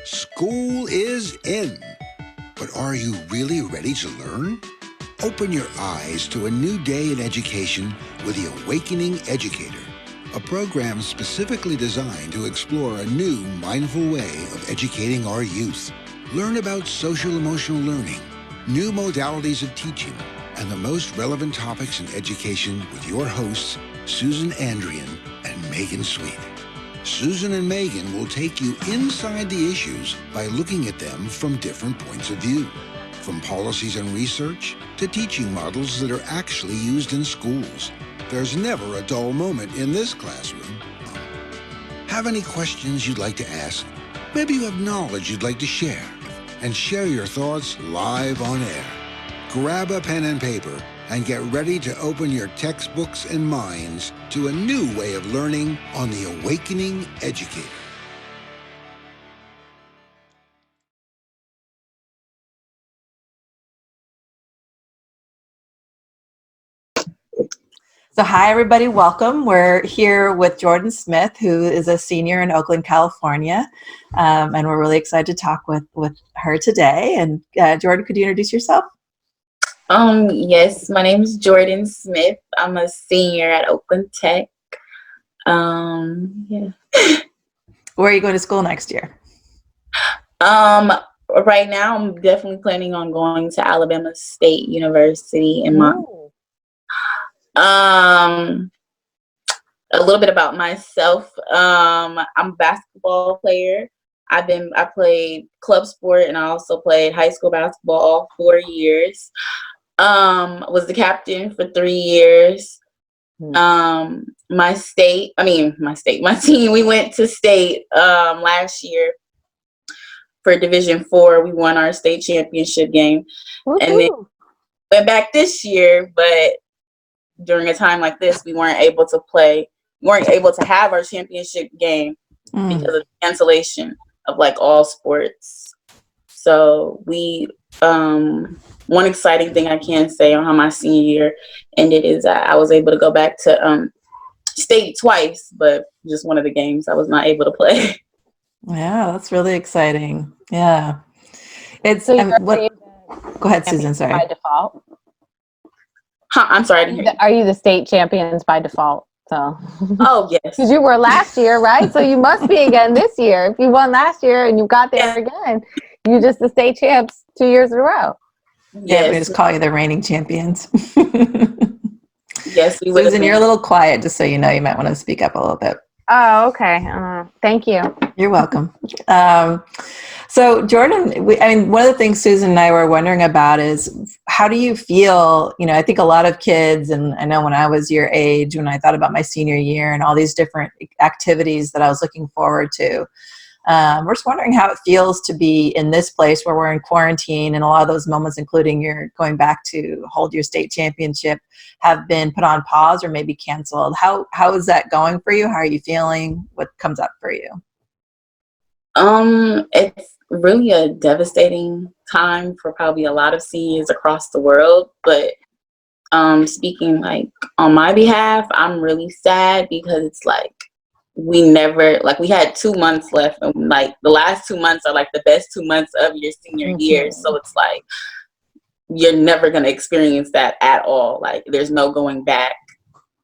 School is in. But are you really ready to learn? Open your eyes to a new day in education with The Awakening Educator, a program specifically designed to explore a new, mindful way of educating our youth. Learn about social emotional learning, new modalities of teaching, and the most relevant topics in education with your hosts, Susan Andrian and Megan Sweet. Susan and Megan will take you inside the issues by looking at them from different points of view, from policies and research to teaching models that are actually used in schools. There's never a dull moment in this classroom. Have any questions you'd like to ask? Maybe you have knowledge you'd like to share, and share your thoughts live on air. Grab a pen and paper and get ready to open your textbooks and minds to a new way of learning on The Awakening Educator. So hi, everybody. Welcome. We're here with Jordan Smith, who is a senior in Oakland, California. And we're really excited to talk with her today. And Jordan, could you introduce yourself? Yes, my name is Jordan Smith. I'm a senior at Oakland Tech. Yeah. Where are you going to school next year? Right now I'm definitely planning on going to Alabama State University in my a little bit about myself. I'm a basketball player. I played club sport and I also played high school basketball all 4 years. Was the captain for 3 years. My team, we went to state last year for Division 4. We won our state championship game. Woo-hoo. And then went back this year, but during a time like this, we weren't able to have our championship game because of the cancellation of like all sports. So we one exciting thing I can say on how my senior year ended is that I was able to go back to state twice, but just one of the games I was not able to play. Yeah, that's really exciting. Yeah. Go ahead, Susan, sorry. By default? I'm sorry, I didn't hear you. Are you the state champions by default? So. Oh, yes. Because you were last year, right? So you must be again this year. If you won last year and you got there again, you're just the state champs 2 years in a row. Yeah, we just call you the reigning champions. Yes, we Susan, you're a little quiet, just so you know. You might want to speak up a little bit. Oh, okay. Thank you. You're welcome. So, Jordan, one of the things Susan and I were wondering about is how do you feel? I think a lot of kids, and I know when I was your age, when I thought about my senior year and all these different activities that I was looking forward to, we're just wondering how it feels to be in this place where we're in quarantine, and a lot of those moments, including your going back to hold your state championship, have been put on pause or maybe canceled. How is that going for you? How are you feeling? What comes up for you? It's really a devastating time for probably a lot of seniors across the world, but speaking like on my behalf, I'm really sad because it's like we had 2 months left, and like the last 2 months are like the best 2 months of your senior year. So it's like you're never going to experience that at all. Like there's no going back.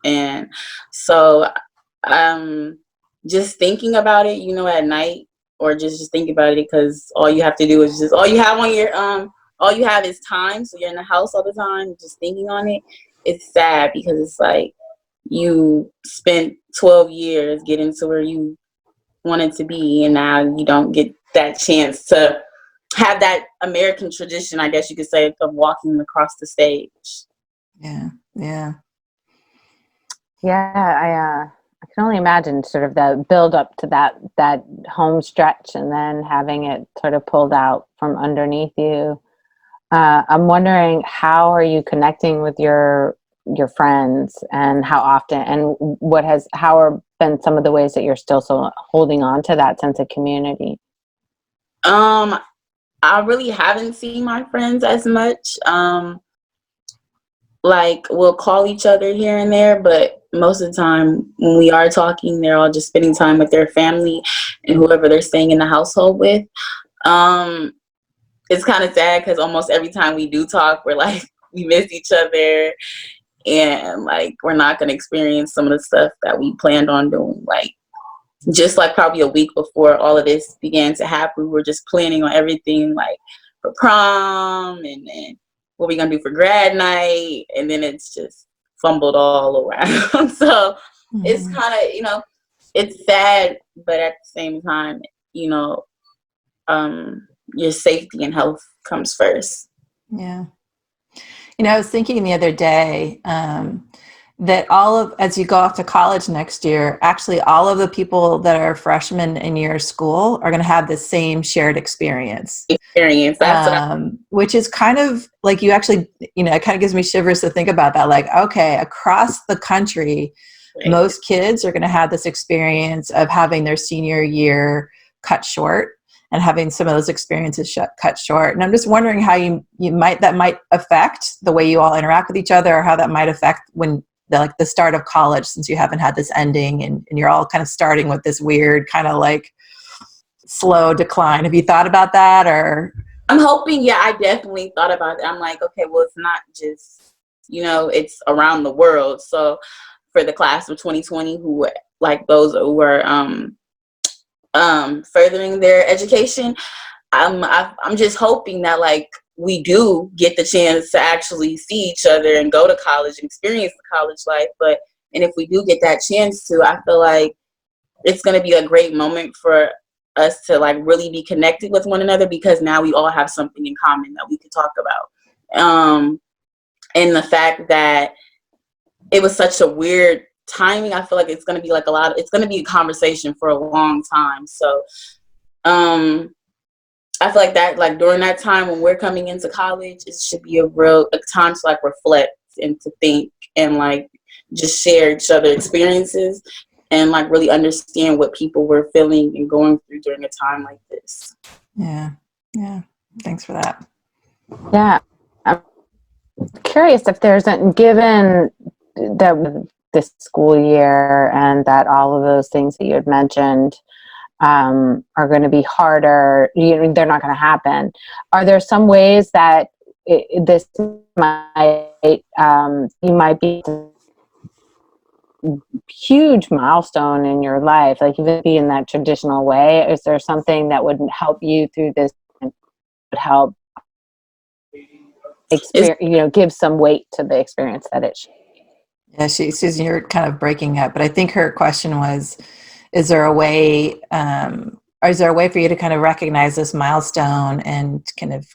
And so just thinking about it, at night, or just think about it, because all you have to do is all you have on your all you have is time. So you're in the house all the time just thinking on it. It's sad because it's like you spent 12 years getting to where you wanted to be, and now you don't get that chance to have that American tradition, I guess you could say, of walking across the stage. Yeah. I can only imagine sort of the build up to that home stretch and then having it sort of pulled out from underneath you. I'm wondering, how are you connecting with your friends, and how often, and how are been some of the ways that you're still so holding on to that sense of community? I really haven't seen my friends as much. Like we'll call each other here and there, but most of the time when we are talking, they're all just spending time with their family and whoever they're staying in the household with. It's kind of sad because almost every time we do talk, we're like, we miss each other, and like we're not going to experience some of the stuff that we planned on doing. Like, just like probably a week before all of this began to happen, we were just planning on everything, like for prom and what we're going to do for grad night, and then it's just fumbled all around. So it's kind of, you know, it's sad, but at the same time, you know, your safety and health comes first. Yeah. You know, I was thinking the other day that as you go off to college next year, actually all of the people that are freshmen in your school are going to have the same shared experience. That's which is kind of like, you actually, you know, it kind of gives me shivers to think about that. Like, okay, across the country, right. Most kids are going to have this experience of having their senior year cut short and having some of those experiences cut short. And I'm just wondering how that might affect the way you all interact with each other, or how that might affect when the start of college, since you haven't had this ending and you're all kind of starting with this weird kind of like slow decline. Have you thought about that? Or I'm hoping, yeah, I definitely thought about it. I'm like, okay, well, it's not just, you know, it's around the world. So for the class of 2020, who like those who are furthering their education, I'm just hoping that like we do get the chance to actually see each other and go to college and experience the college life. And if we do get that chance to, I feel like it's going to be a great moment for us to like really be connected with one another, because now we all have something in common that we could talk about. And the fact that it was such a weird timing, I feel like it's going to be like it's going to be a conversation for a long time. So I feel like that, like during that time when we're coming into college, it should be a time to like reflect and to think and like just share each other experiences and like really understand what people were feeling and going through during a time like this. Yeah. Thanks for that. Yeah. I'm curious if there's given that this school year and that all of those things that you had mentioned are going to be harder, they're not going to happen. Are there some ways that this might, you might be a huge milestone in your life, like even be in that traditional way? Is there something that would help you through this and would help give some weight to the experience that it should? Yeah, Susan, you're kind of breaking up, but I think her question was, is there a way for you to kind of recognize this milestone and kind of,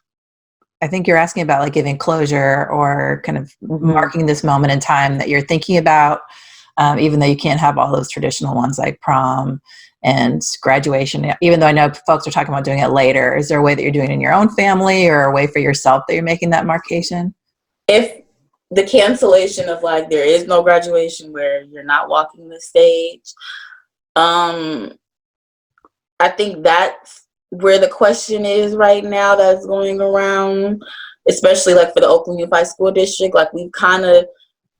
I think you're asking about like giving closure or kind of marking this moment in time that you're thinking about, even though you can't have all those traditional ones like prom and graduation, even though I know folks are talking about doing it later. Is there a way that you're doing it in your own family, or a way for yourself that you're making that markation? If the cancellation of like there is no graduation, where you're not walking the stage, I think that's where the question is right now that's going around, especially like for the Oakland Unified School District. Like we've kind of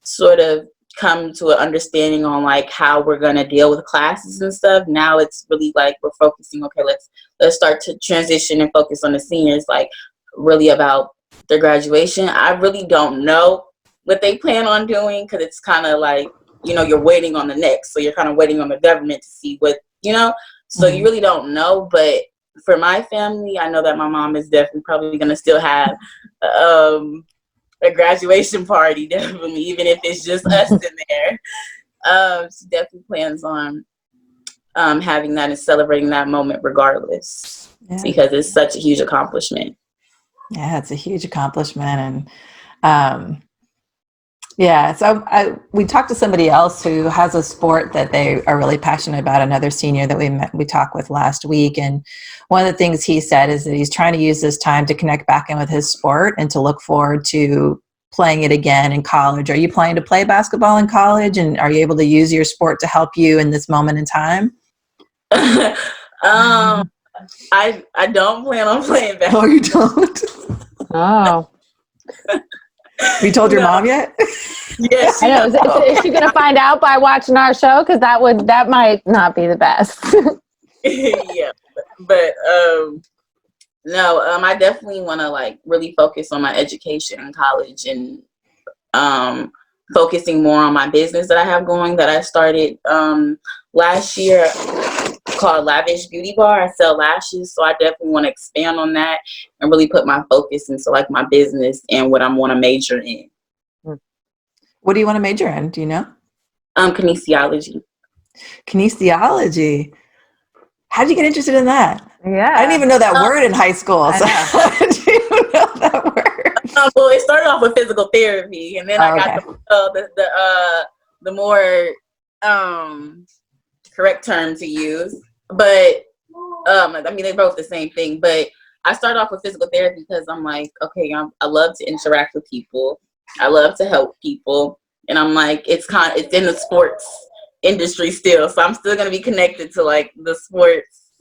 sort of come to an understanding on like how we're going to deal with classes and stuff. Now it's really like we're focusing, okay, let's start to transition and focus on the seniors, like really about their graduation. I really don't know what they plan on doing, because it's kind of like, you know, you're waiting on the next, so you're kind of waiting on the government to see what, you know, so you really don't know. But for my family, I know that my mom is definitely probably going to still have a graduation party, definitely, even if it's just us in there. She definitely plans on having that and celebrating that moment regardless, because it's such a huge accomplishment. Yeah, it's a huge accomplishment. And so we talked to somebody else who has a sport that they are really passionate about, another senior that we talked with last week. And one of the things he said is that he's trying to use this time to connect back in with his sport and to look forward to playing it again in college. Are you planning to play basketball in college, and are you able to use your sport to help you in this moment in time? I don't plan on playing basketball. Oh, you don't? Oh. Have you told your mom yet? Yes, I know. Is she going to find out by watching our show? Because that might not be the best. yeah, but no, I definitely want to like really focus on my education in college and focusing more on my business that I have going that I started last year called Lavish Beauty Bar. I sell lashes, so I definitely want to expand on that and really put my focus into like my business and what I want to major in. What do you want to major in? Do you know? Kinesiology. Kinesiology. How did you get interested in that? Yeah. I didn't even know that word in high school. So how did you know that word? Well, it started off with physical therapy, and then I got the more correct term to use. But I mean, they're both the same thing. But I started off with physical therapy because I'm like, okay, I love to interact with people. I love to help people, and I'm like, it's in the sports industry still, so I'm still gonna be connected to like the sports,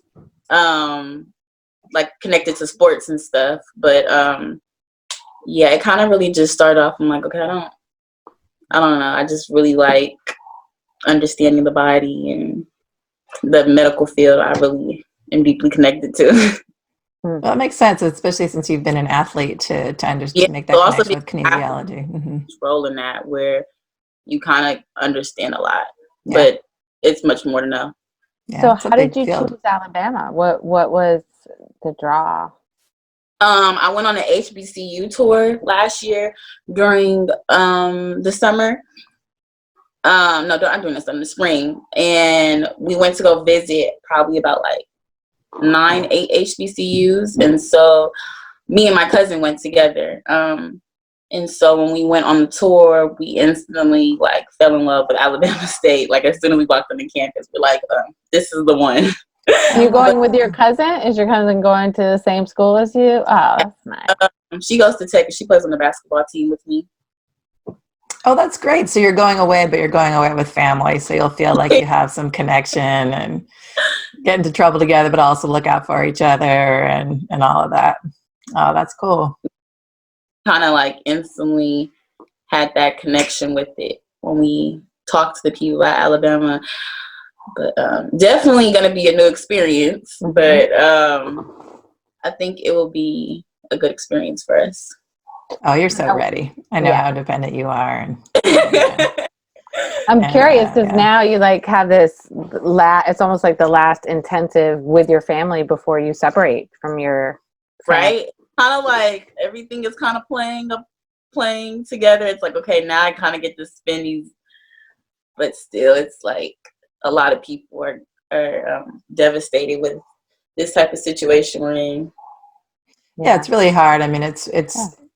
like connected to sports and stuff. But yeah, it kind of really just started off. I'm like, okay, I don't know. I just really like understanding the body and the medical field. I really am deeply connected to. Well, that makes sense, especially since you've been an athlete to make that also connection with kinesiology. Mm-hmm. Role in that where you kind of understand a lot, Yeah. but it's much more to know. Yeah, So how did you choose Alabama? What was the draw? I went on an HBCU tour last year during the summer. No, I'm doing this in the spring, and we went to go visit probably about like 8 HBCUs, and so me and my cousin went together. And so when we went on the tour, we instantly like fell in love with Alabama State. Like as soon as we walked on the campus, we're like, this is the one. Are you going with your cousin? Is your cousin going to the same school as you? Oh, that's nice. She goes to Tech. She plays on the basketball team with me. Oh, that's great. So you're going away, but you're going away with family. So you'll feel like you have some connection and get into trouble together, but also look out for each other and all of that. Oh, that's cool. Kind of like instantly had that connection with it when we talked to the people at Alabama. But definitely going to be a new experience. But I think it will be a good experience for us. Oh, you're so ready. I know how dependent you are. I'm curious because now you like have this it's almost like the last intensive with your family before you separate from your family. Right? Kind of like everything is kind of playing together. It's like, okay, now I kind of get to spend these, but still it's like a lot of people are devastated with this type of situation we're in. Yeah, it's really hard. I mean, it's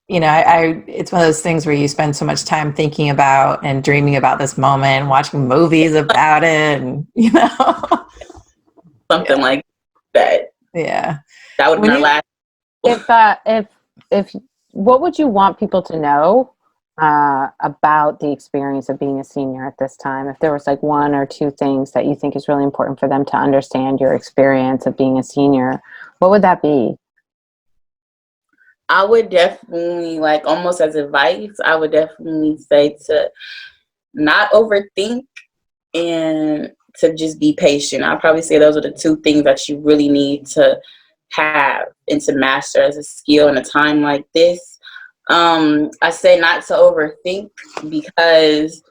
you know, it's one of those things where you spend so much time thinking about and dreaming about this moment and watching movies about it, and you know, something like that. Yeah, that would be our last. If what would you want people to know about the experience of being a senior at this time? If there was like one or two things that you think is really important for them to understand your experience of being a senior, what would that be? I would definitely, like almost as advice, I would definitely say to not overthink and to just be patient. I'd probably say those are the two things that you really need to have and to master as a skill in a time like this. I say not to overthink because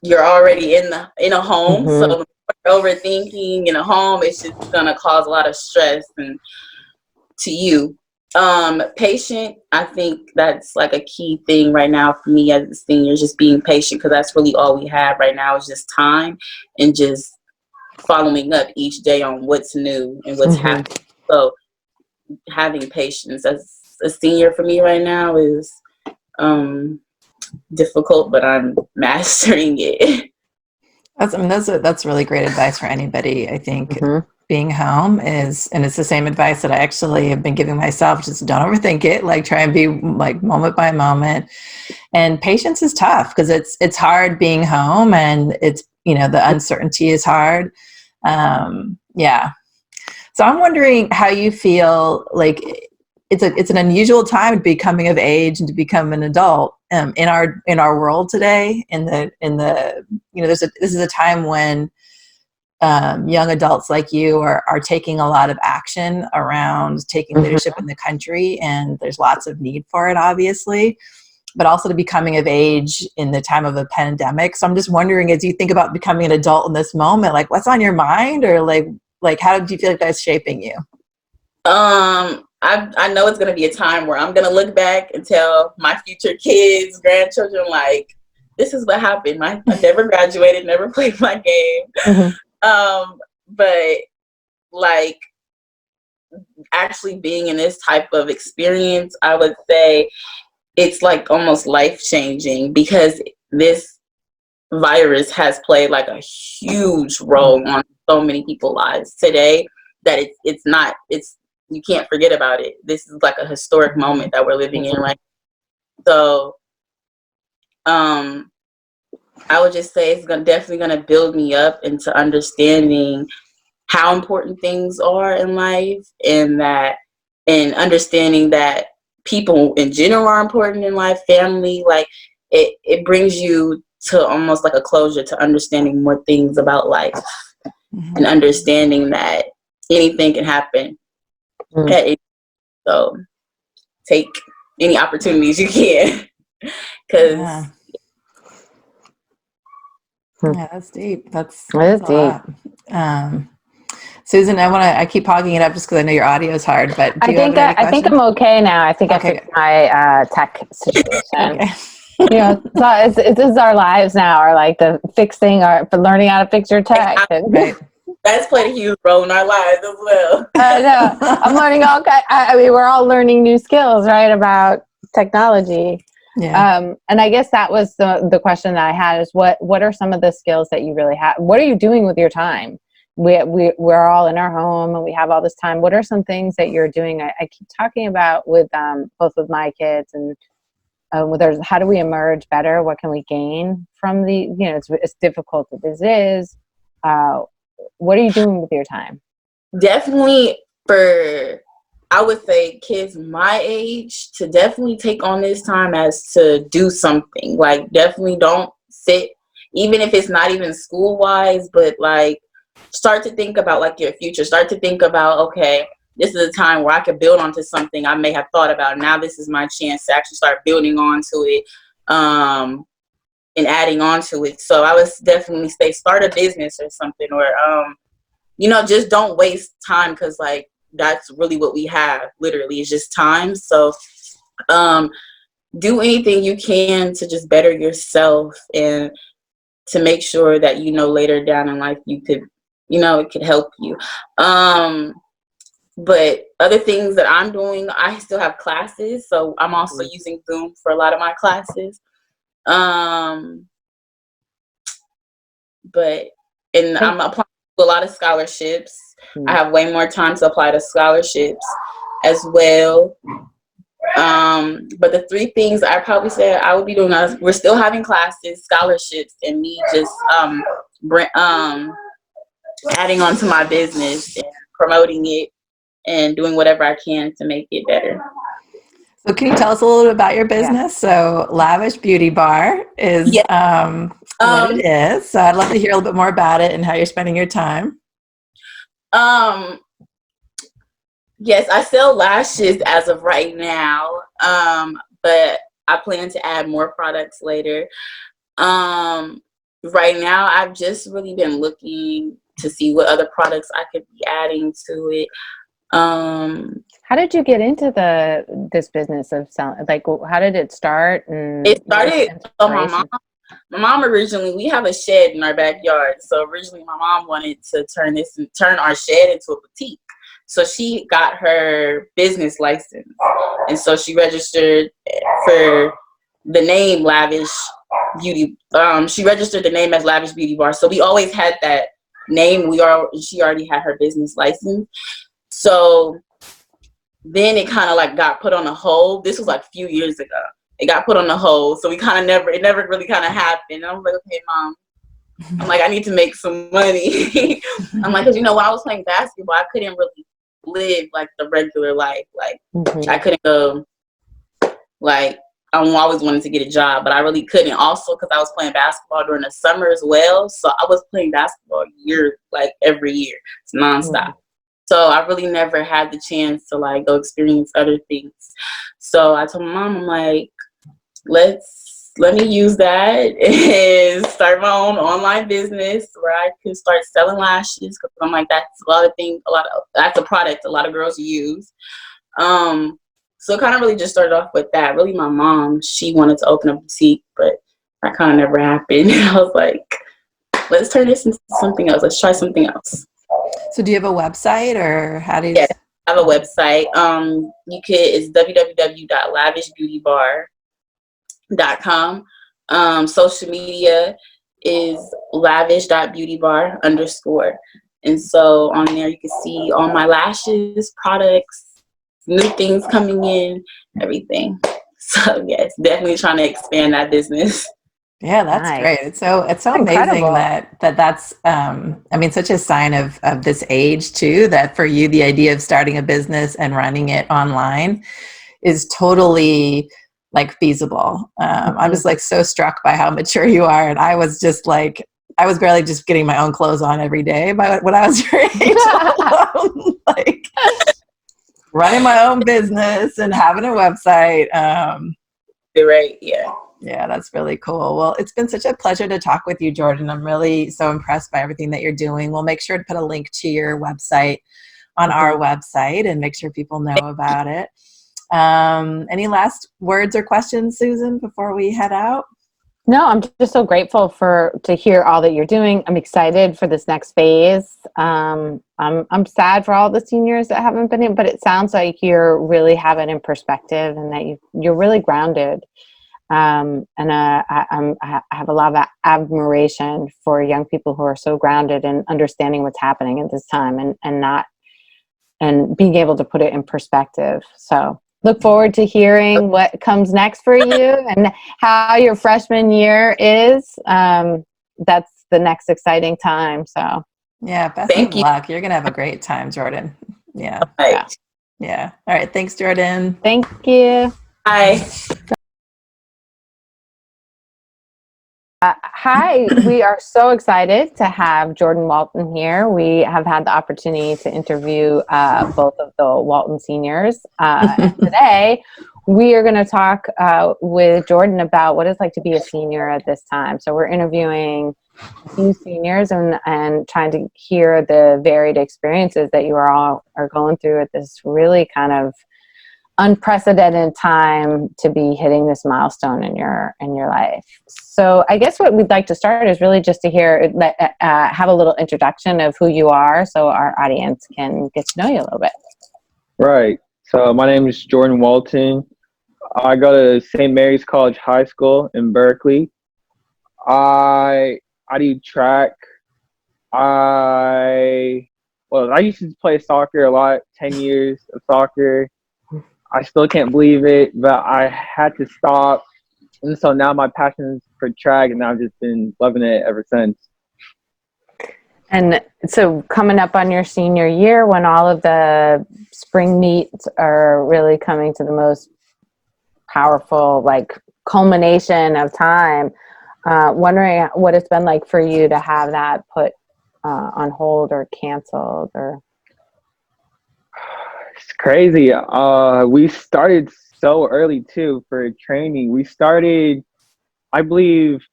you're already in a home. So overthinking in a home, it's just gonna cause a lot of stress and to you. Patient, I think that's like a key thing right now for me as a senior, just being patient, because that's really all we have right now is just time and just following up each day on what's new and what's happening. So having patience as a senior for me right now is difficult, but I'm mastering it. That's really great advice for anybody. I think being home is, and it's the same advice that I actually have been giving myself. Just don't overthink it. Like try and be like moment by moment. And patience is tough because it's hard being home, and it's, you know, the uncertainty is hard. Yeah. So I'm wondering how you feel like it's an unusual time to be coming of age and to become an adult in our world today. This is a time when young adults like you are taking a lot of action around taking leadership in the country, and there's lots of need for it, obviously, but also to be coming of age in the time of a pandemic. So I'm just wondering, as you think about becoming an adult in this moment, like what's on your mind, or like how do you feel like that's shaping you? I know it's going to be a time where I'm going to look back and tell my future kids, grandchildren, like, this is what happened. I never graduated, never played my game. But like actually being in this type of experience, I would say it's like almost life-changing, because this virus has played like a huge role on so many people's lives today that it's you can't forget about it. This is like a historic moment that we're living in, right? So I would just say it's definitely going to build me up into understanding how important things are in life, and understanding that people in general are important in life, family. Like it brings you to almost like a closure to understanding more things about life, and understanding that anything can happen. So take any opportunities you can, because yeah, that's deep. That's deep. Susan, I keep hogging it up just because I know your audio is hard, but I think I'm okay now. I think I fixed my tech situation. Okay. So this is our lives now, are like the learning how to fix your tech. Right. That's played a huge role in our lives as well. I know. I'm learning all kinds. I mean, we're all learning new skills, right, about technology. Yeah. And I guess that was the question that I had, is what are some of the skills that you really have? What are you doing with your time? We're all in our home and we have all this time. What are some things that you're doing? I keep talking about with both with my kids and with how do we emerge better? What can we gain from it's difficult as it is. What are you doing with your time? Definitely I would say kids my age to definitely take on this time as to do something. Like definitely don't sit, even if it's not even school wise, but like start to think about like your future. Start to think about, okay, this is a time where I could build onto something I may have thought about. Now this is my chance to actually start building onto it, and adding on to it. So I would definitely say start a business or something, or just don't waste time, because like that's really what we have, literally, is just time. So do anything you can to just better yourself, and to make sure that later down in life you could it could help you. But other things that I'm doing, I still have classes, so I'm also using Zoom for a lot of my classes. I'm applying to a lot of scholarships. I have way more time to apply to scholarships as well. But the three things I probably said I would be doing is we're still having classes, scholarships, and me just adding on to my business and promoting it and doing whatever I can to make it better. So can you tell us a little bit about your business? Yeah. So Lavish Beauty Bar is what it is. So I'd love to hear a little bit more about it and how you're spending your time. Yes, I sell lashes as of right now, but I plan to add more products later. Right now, I've just really been looking to see what other products I could be adding to it. How did you get into this business of selling? Like, how did it start? It started. So my mom originally, we have a shed in our backyard. So originally, my mom wanted to turn our shed into a boutique. So she got her business license, and so she registered for the name Lavish Beauty. She registered the name as Lavish Beauty Bar. So we always had that name. She already had her business license. So then it kind of like got put on a hold. This was like a few years ago. It got put on a hold. So it never really kind of happened. And I was like, okay, Mom. I'm like, I need to make some money. I'm like, because when I was playing basketball, I couldn't really live like the regular life. Like Mhm. I couldn't go, like I always wanted to get a job, but I really couldn't. Also, because I was playing basketball during the summer as well, so I was playing basketball every year, it's nonstop. Mhm. So I really never had the chance to like go experience other things. So I told my mom, I'm like, let me use that and start my own online business where I can start selling lashes, because I'm like, that's that's a product a lot of girls use. So it kind of really just started off with that. Really, my mom, she wanted to open a boutique, but that kind of never happened. I was like, let's turn this into something else. Let's try something else. So do you have a website, or how do you? Yes, I have a website. It's www.lavishbeautybar.com. Social media is lavish.beautybar_. And so on there you can see all my lashes, products, new things coming in, everything. So yes, definitely trying to expand that business. Yeah, that's Nice. great. It's so amazing Incredible. that's I mean, such a sign of this age too, that for you the idea of starting a business and running it online is totally like feasible. I'm just like so struck by how mature you are, and I was just like, I was barely just getting my own clothes on every day by when I was your age. Like running my own business and having a website. You're right. Yeah. Yeah, that's really cool. Well, it's been such a pleasure to talk with you, Jordan. I'm really so impressed by everything that you're doing. We'll make sure to put a link to your website on our website and make sure people know about it. Any last words or questions, Susan, before we head out? No, I'm just so grateful to hear all that you're doing. I'm excited for this next phase. I'm sad for all the seniors that haven't been in, but it sounds like you're really having in perspective and that you're really grounded. I have a lot of admiration for young people who are so grounded and understanding what's happening at this time and being able to put it in perspective. So look forward to hearing what comes next for you and how your freshman year is. That's the next exciting time. So yeah, best of luck. You're gonna have a great time, Jordan. Yeah. Right. Yeah. All right. Thanks, Jordan. Thank you. Bye. Hi, we are so excited to have Jordan Walton here. We have had the opportunity to interview both of the Walton seniors. And today, we are going to talk with Jordan about what it's like to be a senior at this time. So we're interviewing a few seniors and trying to hear the varied experiences that you are going through at this really kind of unprecedented time to be hitting this milestone in your life. So I guess what we'd like to start is really just to have a little introduction of who you are so our audience can get to know you a little bit. Right. So my name is Jordan Walton. I go to St. Mary's College High School in Berkeley. I do track. I used to play soccer a lot, 10 years of soccer. I still can't believe it, but I had to stop. And so now my passion is for track, and I've just been loving it ever since. And so coming up on your senior year, when all of the spring meets are really coming to the most powerful, like, culmination of time, wondering what it's been like for you to have that put on hold or canceled or... It's crazy. We started so early too for training. We started, I believe,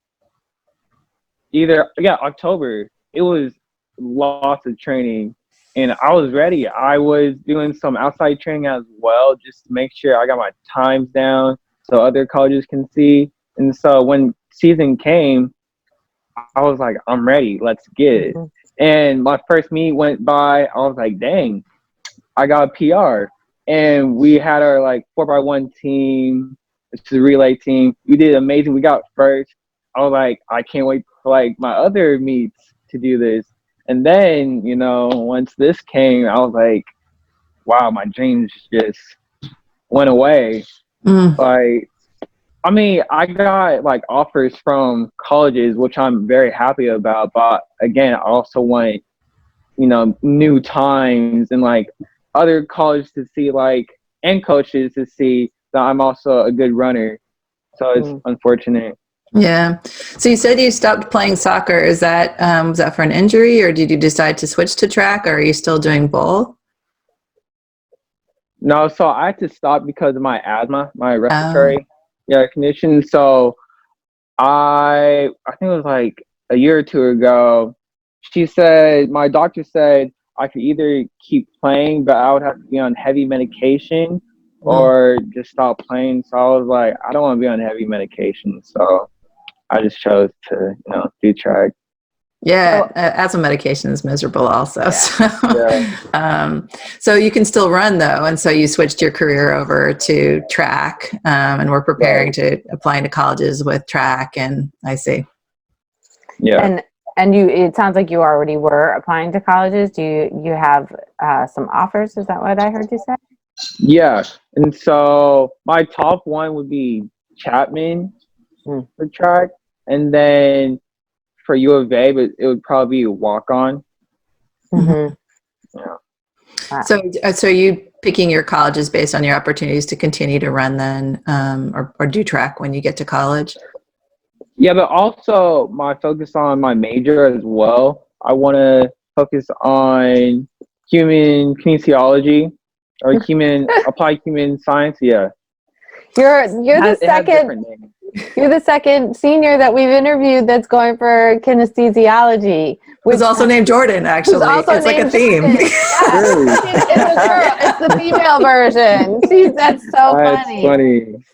October. It was lots of training, and I was ready. I was doing some outside training as well, just to make sure I got my times down so other colleges can see. And so when season came, I was like, I'm ready. Let's get it. And my first meet went by. I was like, dang. I got a PR, and we had our 4x1 team, which is a relay team. We did amazing. We got first. I was like, I can't wait for my other meets to do this. And then, once this came, I was like, wow, my dreams just went away. I got offers from colleges, which I'm very happy about. But again, I also want, new times and other colleges to see like and coaches to see that I'm also a good runner. So it's unfortunate. Yeah. So you said you stopped playing soccer. Is that was that for an injury, or did you decide to switch to track, or are you still doing both? No, so I had to stop because of my asthma, my Oh, respiratory condition. So I think it was like a year or two ago. My doctor said I could either keep playing, but I would have to be on heavy medication, mm. or just stop playing. So I was like, I don't want to be on heavy medication. So I just chose to, do track. Yeah. So, Asthma medication is miserable, also. yeah. So, Yeah, so you can still run though, and so you switched your career over to track, and we're preparing right. to apply into colleges with track. And I see. Yeah. And it sounds like you already were applying to colleges. Do you have some offers? Is that what I heard you say? Yeah. And so my top one would be Chapman Mm. for track. And then for U of A, but it would probably be a walk on. Mm-hmm. Yeah. Wow. So are you picking your colleges based on your opportunities to continue to run then, or do track when you get to college? Yeah, but also my focus on my major as well. I want to focus on human kinesiology or applied human science. Yeah. You're the It has second different names. you're the second senior that we've interviewed that's going for kinesthesiology, Who's which also named Jordan, who's actually. also It's like a named theme. Jordan. Yeah, Really? it's a girl. It's the female version. See, that's so That's funny. funny.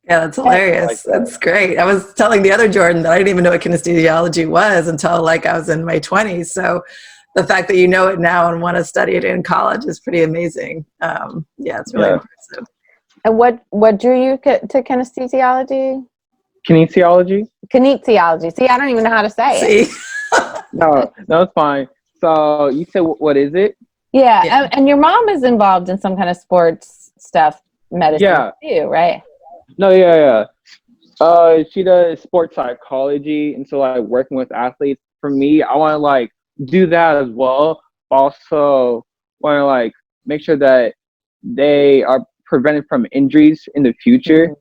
Yeah, that's And, I like hilarious. that. That's great. I was telling the other Jordan that I didn't even know what kinesthesiology was until like I was in my 20s. So the fact that you know it now and want to study it in college is pretty amazing. Yeah, it's really Yeah. impressive. and what drew you to kinesthesiology? Kinesiology? Kinesiology. See, I don't even know how to say it. See? No, it's fine. So you said what is it? Yeah, Yeah. and your mom is involved in some kind of sports stuff, medicine Yeah. too, right? No, yeah. She does sports psychology, and so like working with athletes. For me, I want to like do that as well. Also, want to like make sure that they are prevented from injuries in the future,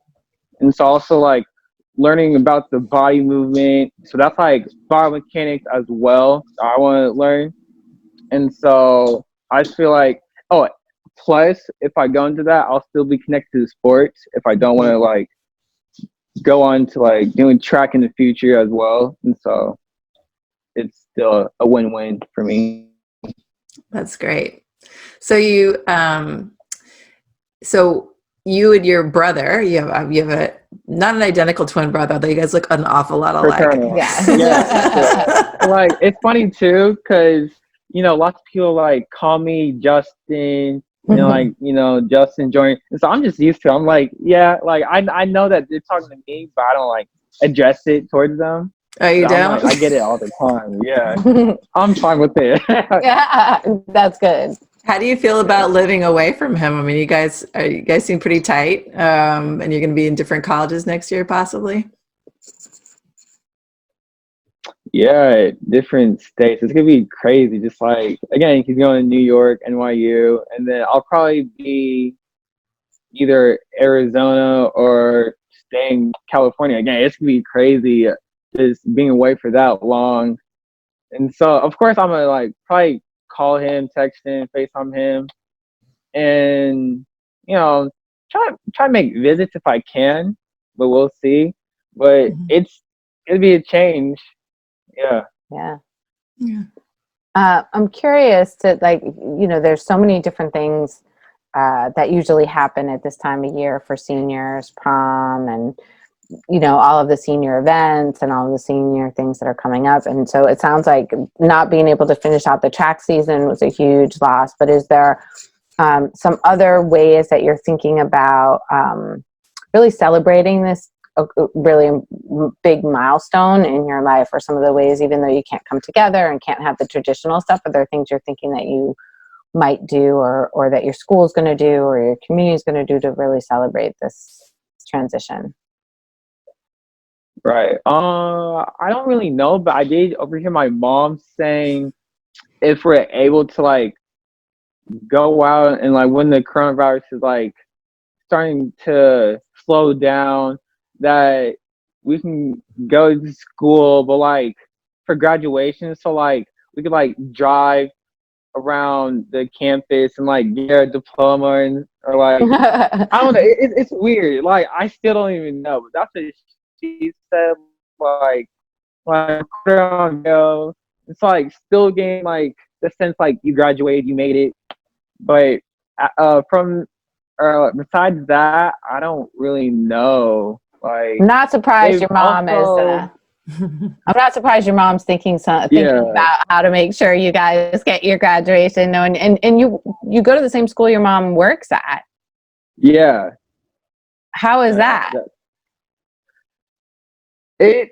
and so also like learning about the body movement. So that's like biomechanics as well. I want to learn, and so I just feel like plus if I go into that, I'll still be connected to sports. If I don't want to like go on to like doing track in the future as well, and so it's still a win-win for me. That's great. So so you and your brother, you have a not an identical twin brother, although you guys look an awful lot alike. Fraternal. Yeah. Like it's funny too because lots of people like call me Justin, Justin Jordan, and so I'm just used to it. I'm like, yeah, like I know that they're talking to me, but I don't like address it towards them. Oh, you I'm don't? like, I get it all the time. Yeah, I'm fine with it. Yeah, that's good. How do you feel about living away from him? I mean, you guys seem pretty tight, and you're going to be in different colleges next year, possibly. Yeah, different states. It's gonna be crazy. Just like again, he's going to New York, NYU, and then I'll probably be either Arizona or staying California. Again, it's gonna be crazy just being away for that long. And so of course I'm gonna like probably call him, text him, FaceTime him, and try to make visits if I can, but we'll see. But it'll be a change. Yeah. Yeah. Yeah. I'm curious to there's so many different things that usually happen at this time of year for seniors, prom, and all of the senior events and all of the senior things that are coming up. And so it sounds like not being able to finish out the track season was a huge loss. But is there some other ways that you're thinking about really celebrating this really big milestone in your life, or some of the ways, even though you can't come together and can't have the traditional stuff, are there things you're thinking that you might do or that your school is going to do or your community is going to do to really celebrate this transition? Right. I don't really know, but I did overhear my mom saying if we're able to like go out and like when the coronavirus is like starting to slow down, that we can go to school, but like for graduation, so like we could like drive around the campus and like get a diploma and or like I don't know. It's weird. Like I still don't even know. But that's what she said. Like quarter on go. It's like still getting like the sense like you graduated, you made it. But from besides that, I don't really know. Like Not surprised they've your mom also is. I'm not surprised your mom's thinking yeah about how to make sure you guys get your graduation. And you go to the same school your mom works at. yeah. How is that? It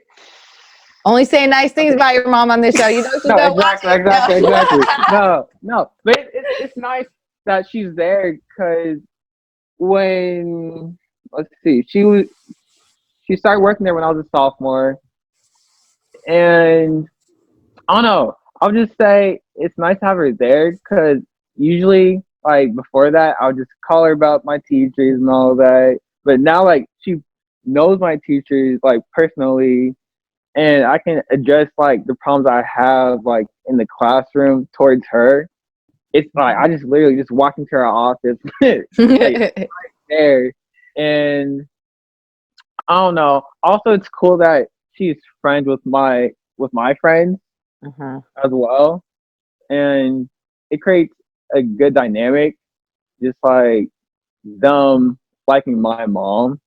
Only say nice things about your mom on this show. You know she's no, gonna watch exactly. it. No. But it's nice that she's there because when let's see, she started working there when I was a sophomore, and I don't know. I'll just say it's nice to have her there because usually, like before that, I would just call her about my teachers and all that. But now, like she knows my teachers like personally, and I can address like the problems I have like in the classroom towards her. It's like I just literally just walk into her office like there, and I don't know. Also, it's cool that she's friends with my friends Mhm. as well, and it creates a good dynamic. Just like them liking my mom.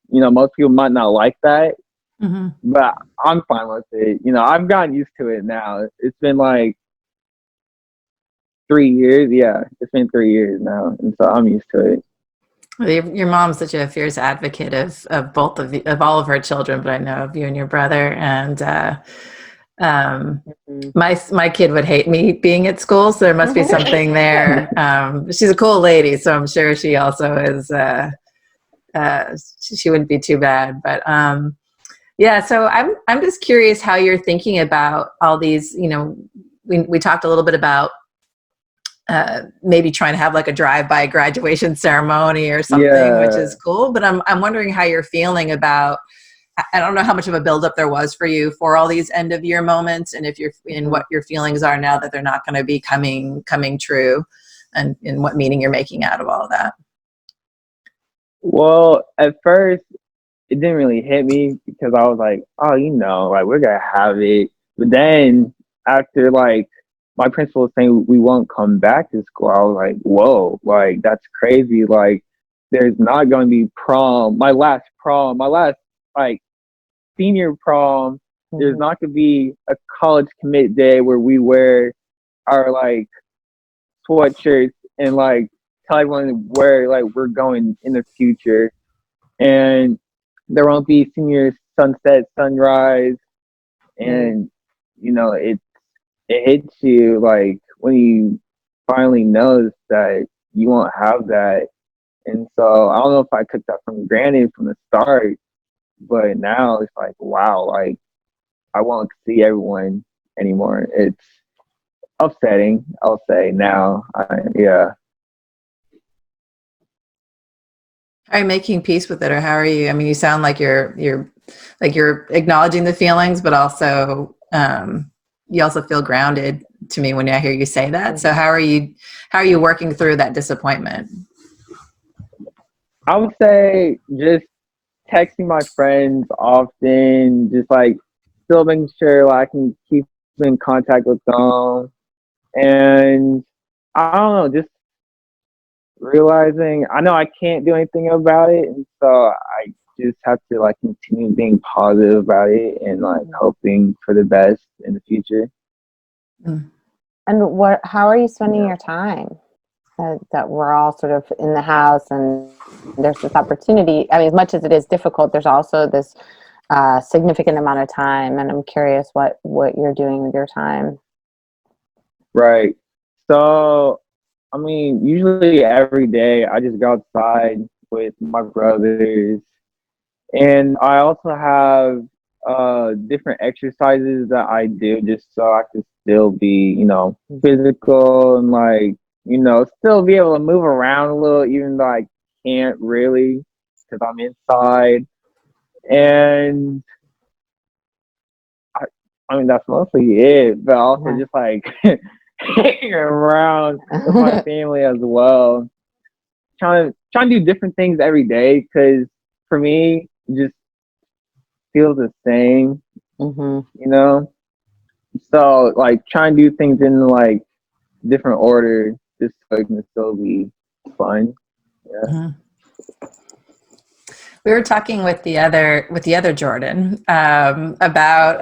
You know, most people might not like that, Hmm. but I'm fine with it. You know, I've gotten used to it now. It's been like 3 years. Yeah, it's been 3 years now, and so I'm used to it. Your mom's such a fierce advocate of both of all of her children, but I know of you and your brother. And um, Mhm. my kid would hate me being at school, so there must be something there. She's a cool lady, so I'm sure she also is. She wouldn't be too bad, but yeah. So I'm just curious how you're thinking about all these. You know, we talked a little bit about maybe trying to have like a drive-by graduation ceremony or something, which Yeah, is cool. But I'm wondering how you're feeling about. I don't know how much of a buildup there was for you for all these end of year moments, and if you're in Mhm. what your feelings are now that they're not going to be coming true, and in what meaning you're making out of all of that. Well, at first it didn't really hit me because I was like, oh, you know, like we're gonna have it. But then after like my principal was saying we won't come back to school, I was like, whoa, like that's crazy. Like there's not gonna be prom, my last like senior prom. There's Mhm. not gonna be a college commit day where we wear our like sweatshirts and like tell everyone where like we're going in the future. And there won't be senior sunset, sunrise, Mhm. and you know it hits you like when you finally notice that you won't have that. And so I don't know if I took that from granted from the start, but now it's like wow, like I won't see everyone anymore. It's upsetting, I'll say now. Yeah. How are you making peace with it, or how are you? I mean, you sound like you're acknowledging the feelings, but also you also feel grounded to me when I hear you say that. So Mhm. how are you working through that disappointment? I would say just texting my friends often, just like still making sure like, I can keep in contact with them. And I don't know, just realizing I know I can't do anything about it. And so I just have to like continue being positive about it and like hoping for the best in the future. Mm. And how are you spending your time? That we're all sort of in the house and there's this opportunity. I mean, as much as it is difficult, there's also this significant amount of time. And I'm curious what you're doing with your time. Right. So, I mean, usually every day I just go outside with my brothers. And I also have different exercises that I do just so I can still be, you know, physical and like still be able to move around a little, even though I can't really because I'm inside. And I mean, that's mostly it, but also just like hanging around with my family as well. Trying to do different things every day because for me, it just feels the same, So like trying to do things in like different order just so it can still be fun. Yeah. Mm-hmm. We were talking with the other Jordan about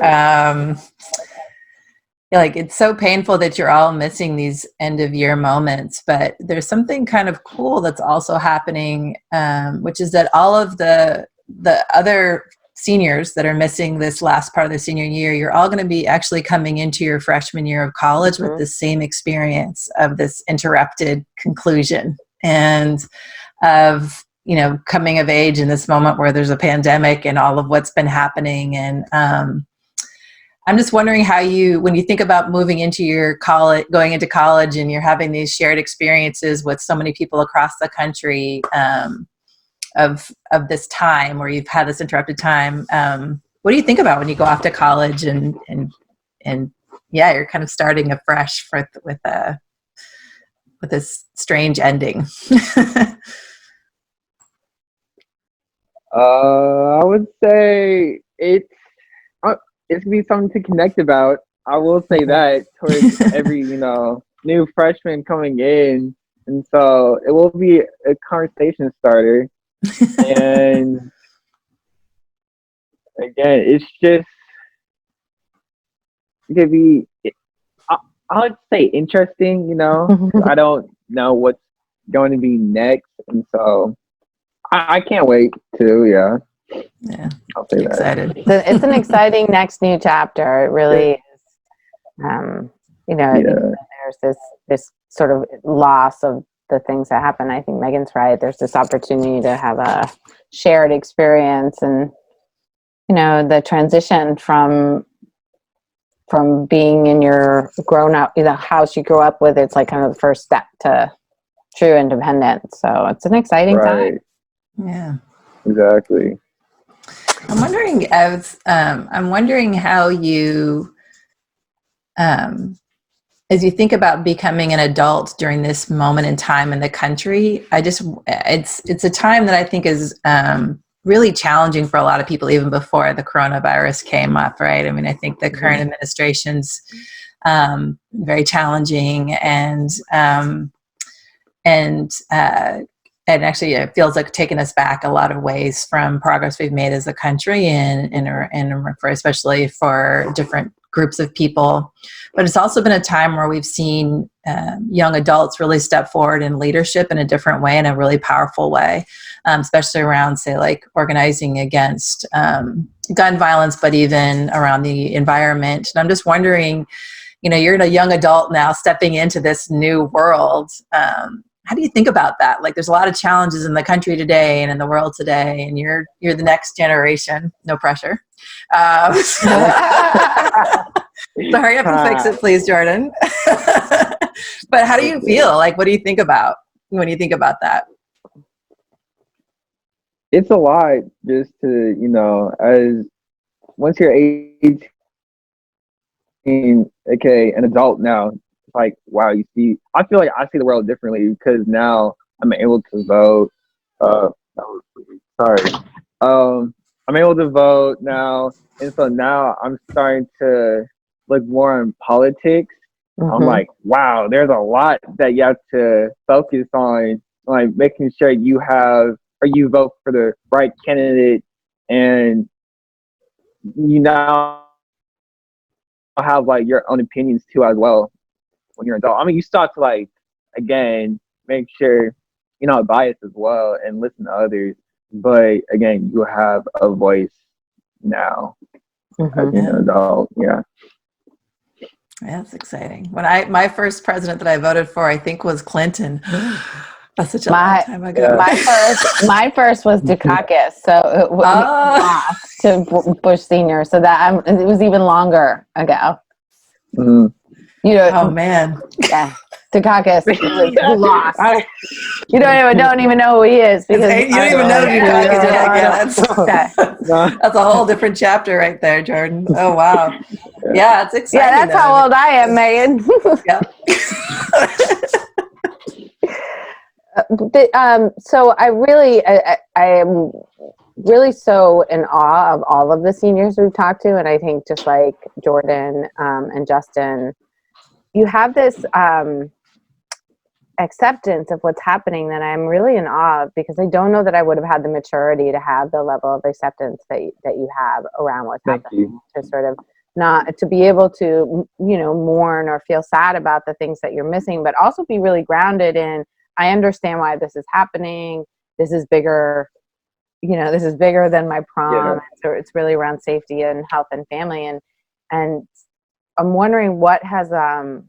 like it's so painful that you're all missing these end of year moments, but there's something kind of cool that's also happening, which is that all of the other seniors that are missing this last part of the senior year, you're all going to be actually coming into your freshman year of college with the same experience of this interrupted conclusion and of coming of age in this moment where there's a pandemic and all of what's been happening. And I'm just wondering how when you think about moving into your college, going into college, and you're having these shared experiences with so many people across the country of this time where you've had this interrupted time. What do you think about when you go off to college and yeah, you're kind of starting afresh with this strange ending? I would say it's gonna be something to connect about. I will say that towards every new freshman coming in, and so it will be a conversation starter. And again, it's just it could be. I would say interesting. I don't know what's going to be next, and so I can't wait to. Yeah. I'll say excited. That. It's an exciting next new chapter. It really is. There's this sort of loss of the things that happen. I think Megan's right. There's this opportunity to have a shared experience, and the transition from being in your grown up, the house you grew up with. It's like kind of the first step to true independence. So it's an exciting time. Yeah. Exactly. I'm wondering how you, as you think about becoming an adult during this moment in time in the country, it's a time that I think is really challenging for a lot of people, even before the coronavirus came up, right? I mean, I think the current administration's very challenging, and actually it feels like taking us back a lot of ways from progress we've made as a country and for especially for different groups of people. But it's also been a time where we've seen young adults really step forward in leadership in a different way, in a really powerful way, especially around, say, like organizing against gun violence, but even around the environment. And I'm just wondering, you're a young adult now stepping into this new world. How do you think about that? Like, there's a lot of challenges in the country today and in the world today, and you're the next generation. No pressure. So hurry up and fix it, please, Jordan. But how do you feel? Like, what do you think about when you think about that? It's a lot just to, as once you're 18, okay, an adult now, like, wow, I feel like I see the world differently because now I'm able to vote. I'm able to vote now, and so now I'm starting to look more on politics. I'm like, wow, there's a lot that you have to focus on, like making sure you vote for the right candidate, and you now have like your own opinions too as well. When you're an adult, I mean, you start to like, again, make sure you're not biased as well and listen to others. But again, you have a voice now as an adult. Yeah. Yeah, that's exciting. When my first president that I voted for, I think, was Clinton. That's such a long time ago. Yeah. My first was Dukakis, so it lost to Bush Senior. So that it was even longer ago. Mm-hmm. Oh man. Yeah. Dukakis was lost. You don't even know who he is because You don't even know Dukakis. That's a whole different chapter right there, Jordan. Oh wow. Yeah, it's exciting. Yeah, that's how old I am, Megan. Yeah. So I am really so in awe of all of the seniors we've talked to, and I think just like Jordan and Justin, you have this acceptance of what's happening that I'm really in awe of, because I don't know that I would have had the maturity to have the level of acceptance that you have around what's happening. To sort of not to be able to mourn or feel sad about the things that you're missing, but also be really grounded in, I understand why this is happening. This is bigger, this is bigger than my prom. Yeah. So it's really around safety and health and family. And I'm wondering what has there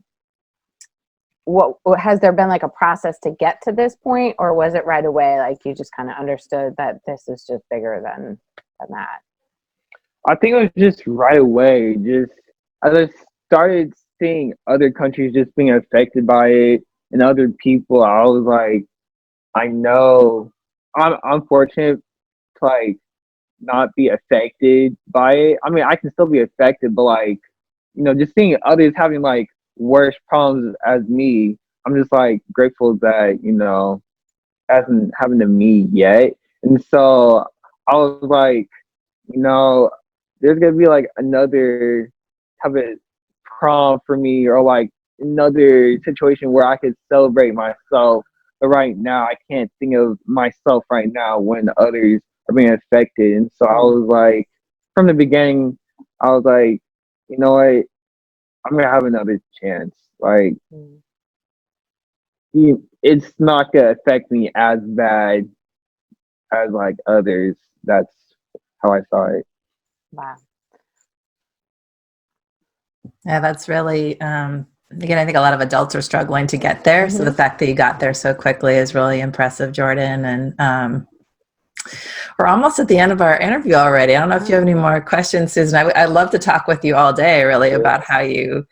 been like a process to get to this point, or was it right away? Like you just kind of understood that this is just bigger than that? I think it was just right away. Just as I started seeing other countries just being affected by it and other people, I was like, I know I'm fortunate to like not be affected by it. I mean, I can still be affected, but like, just seeing others having like worse problems as me, I'm just like grateful that, hasn't happened to me yet. And so I was like, there's gonna be like another type of prom for me, or like another situation where I could celebrate myself. But right now, I can't think of myself right now when others are being affected. And so I was like, from the beginning, I was like, you know what, I'm gonna have another chance. Like, it's not gonna affect me as bad as like others. That's how I saw it. Wow. Yeah, that's really, again, I think a lot of adults are struggling to get there. Mm-hmm. So the fact that you got there so quickly is really impressive, Jordan. And we're almost at the end of our interview already. I don't know if you have any more questions, Susan. I'd love to talk with you all day, really, about how you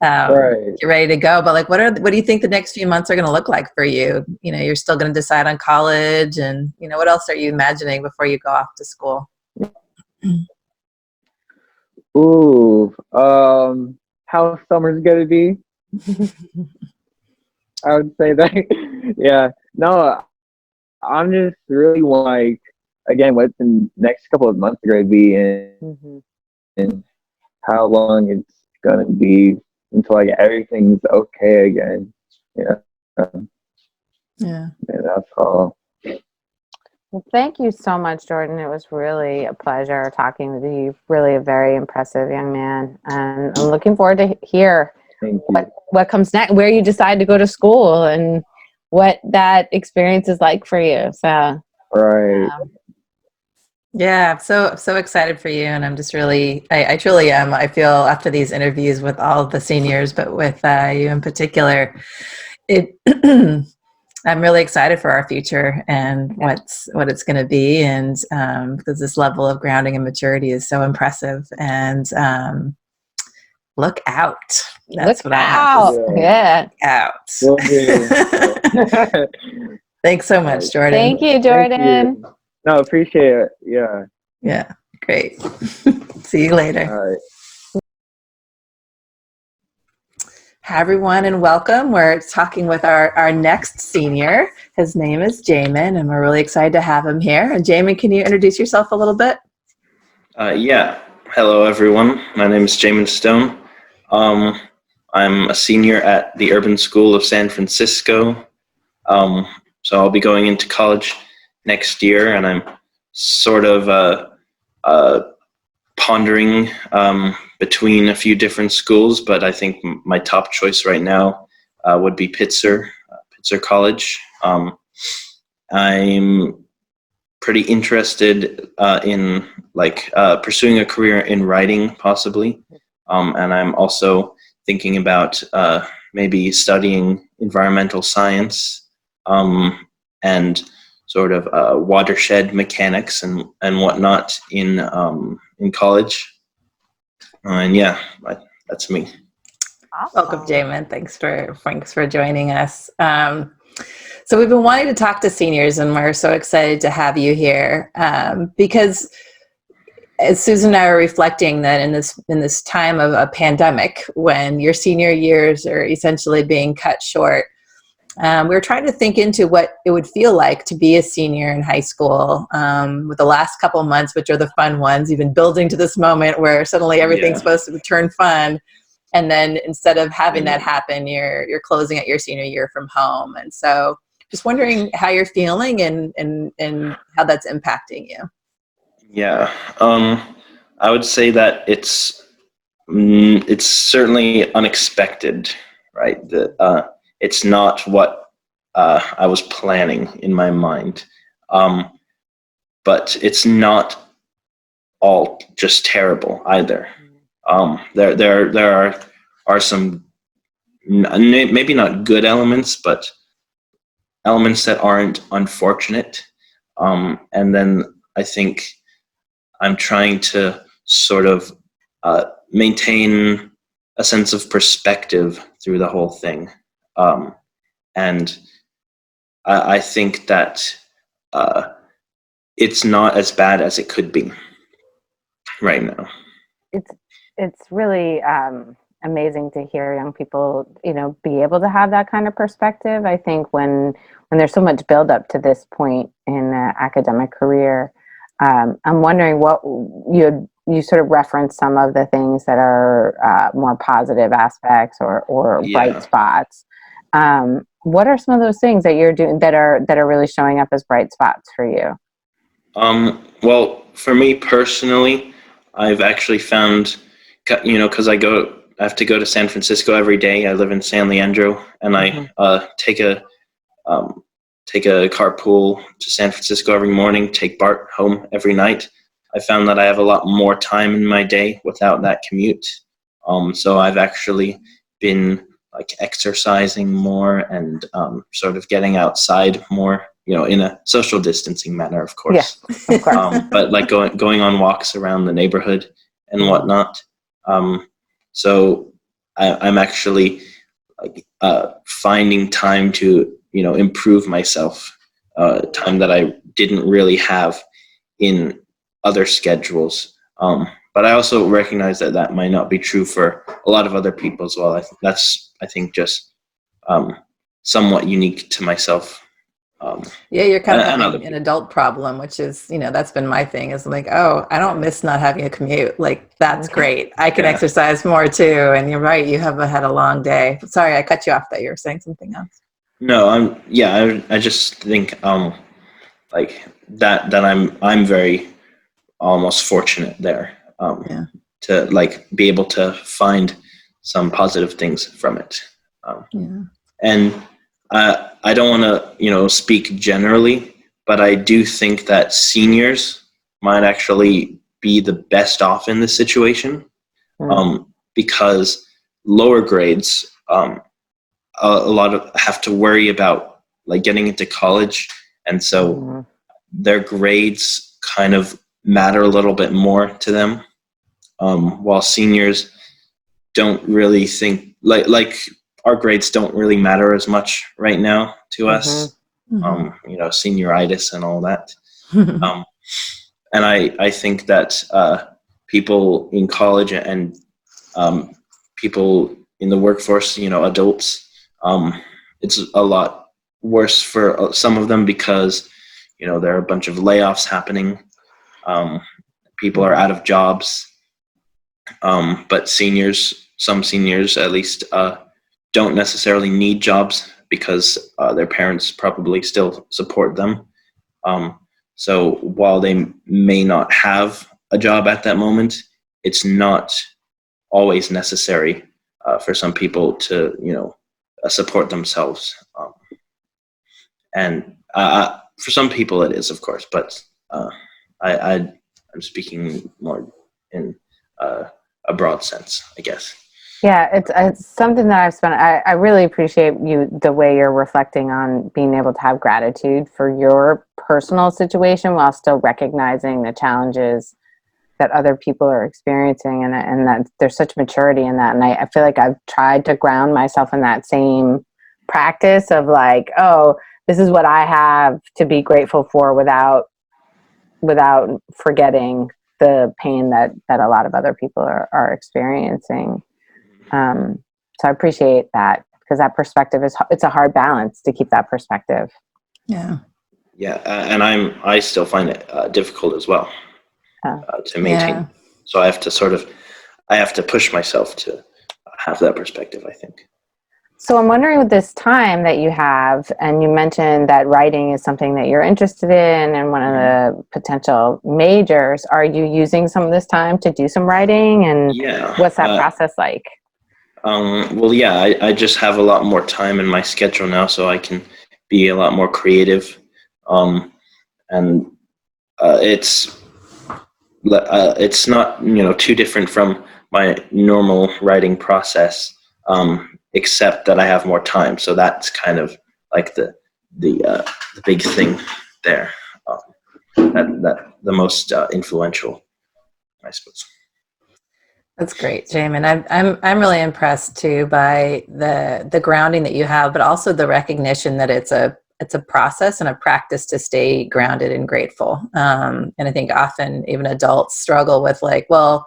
get ready to go. But like, what do you think the next few months are going to look like for you? You're still going to decide on college, and what else are you imagining before you go off to school? Ooh, how summer's gonna be? I would say that. Yeah, no, I'm just really like, again, what the next couple of months are gonna be, and how long it's gonna be until like everything's okay again. Yeah. Yeah, that's all. Well, thank you so much, Jordan. It was really a pleasure talking with you. Really a very impressive young man. And I'm looking forward to hear what comes next, where you decide to go to school, and what that experience is like for you. So, right. Yeah, I'm so excited for you. And I'm just really, I truly am. I feel after these interviews with all the seniors, but with you in particular, I'm really excited for our future and what it's going to be, and because this level of grounding and maturity is so impressive. And look out! That's what I have to say. Yeah, out. Thanks so much, Jordan. Thank you, Jordan. Thank you. No, appreciate it. Yeah. Yeah, great. See you later. All right. Hi, everyone, and welcome. We're talking with our next senior. His name is Jamin, and we're really excited to have him here. And Jamin, can you introduce yourself a little bit? Yeah. Hello, everyone. My name is Jamin Stone. I'm a senior at the Urban School of San Francisco. So I'll be going into college next year, and I'm sort of pondering between a few different schools, but I think my top choice right now would be Pitzer College. I'm pretty interested in pursuing a career in writing, possibly, and I'm also thinking about maybe studying environmental science and sort of watershed mechanics and whatnot in college. And yeah, that's me. Welcome, Jamin. Thanks for joining us. So we've been wanting to talk to seniors, and we're so excited to have you here because, as Susan and I were reflecting, that in this time of a pandemic, when your senior years are essentially being cut short, we were trying to think into what it would feel like to be a senior in high school with the last couple months, which are the fun ones. You've been building to this moment where suddenly everything's supposed to turn fun. And then instead of having that happen, you're closing out your senior year from home. And so just wondering how you're feeling and how that's impacting you. Yeah, I would say that it's certainly unexpected, right? It's not what I was planning in my mind, but it's not all just terrible either. There are some maybe not good elements, but elements that aren't unfortunate. And then I think I'm trying to sort of maintain a sense of perspective through the whole thing. And I think that it's not as bad as it could be right now. It's really amazing to hear young people, be able to have that kind of perspective. I think when there's so much buildup to this point in the academic career, I'm wondering what you sort of referenced some of the things that are more positive aspects or bright spots. What are some of those things that you're doing that are really showing up as bright spots for you? Well, for me personally, I've actually found, because I have to go to San Francisco every day. I live in San Leandro, and I take a carpool to San Francisco every morning, take Bart home every night. I found that I have a lot more time in my day without that commute. So I've actually been exercising more and sort of getting outside more, in a social distancing manner, of course. Yeah, of course. But going on walks around the neighborhood and whatnot. So I'm actually finding time to improve myself, time that I didn't really have in other schedules. But I also recognize that might not be true for a lot of other people as well. I think just somewhat unique to myself. You're kind of having an adult problem, which is, that's been my thing, is like, oh, I don't miss not having a commute. That's great. I can exercise more too. And you're right, you have had a long day. Sorry, I cut you off there. You were saying something else. No, I just think that I'm very almost fortunate there to be able to find some positive things from it. And I don't want to speak generally, but I do think that seniors might actually be the best off in this situation, because lower grades a lot of have to worry about getting into college, and so their grades kind of matter a little bit more to them, while seniors don't really think our grades don't really matter as much right now to us. Senioritis and all that. And I think that people in college and people in the workforce, adults, it's a lot worse for some of them because, there are a bunch of layoffs happening. People are out of jobs. But some seniors at least, don't necessarily need jobs because their parents probably still support them. So while they may not have a job at that moment, it's not always necessary for some people to, support themselves. And for some people it is, of course, but I'm speaking more in a broad sense, I guess. Yeah, it's something that I've spent. I really appreciate the way you're reflecting on being able to have gratitude for your personal situation while still recognizing the challenges that other people are experiencing, and that there's such maturity in that. And I feel like I've tried to ground myself in that same practice of like, oh, this is what I have to be grateful for without forgetting the pain that a lot of other people are experiencing. So I appreciate that, because that perspective it's a hard balance to keep that perspective. Yeah. Yeah, and I still find it difficult as well to maintain. Yeah. So I have to push myself to have that perspective, I think. So I'm wondering, with this time that you have, and you mentioned that writing is something that you're interested in and one of the potential majors, are you using some of this time to do some writing? And Yeah. what's that process like? Well, yeah, I just have a lot more time in my schedule now, so I can be a lot more creative. And it's not, too different from my normal writing process, except that I have more time. So that's kind of like the big thing there. That the most influential, I suppose. That's great, Jamin. I'm really impressed too by the grounding that you have, but also the recognition that it's a process and a practice to stay grounded and grateful. And I think often even adults struggle with like, well,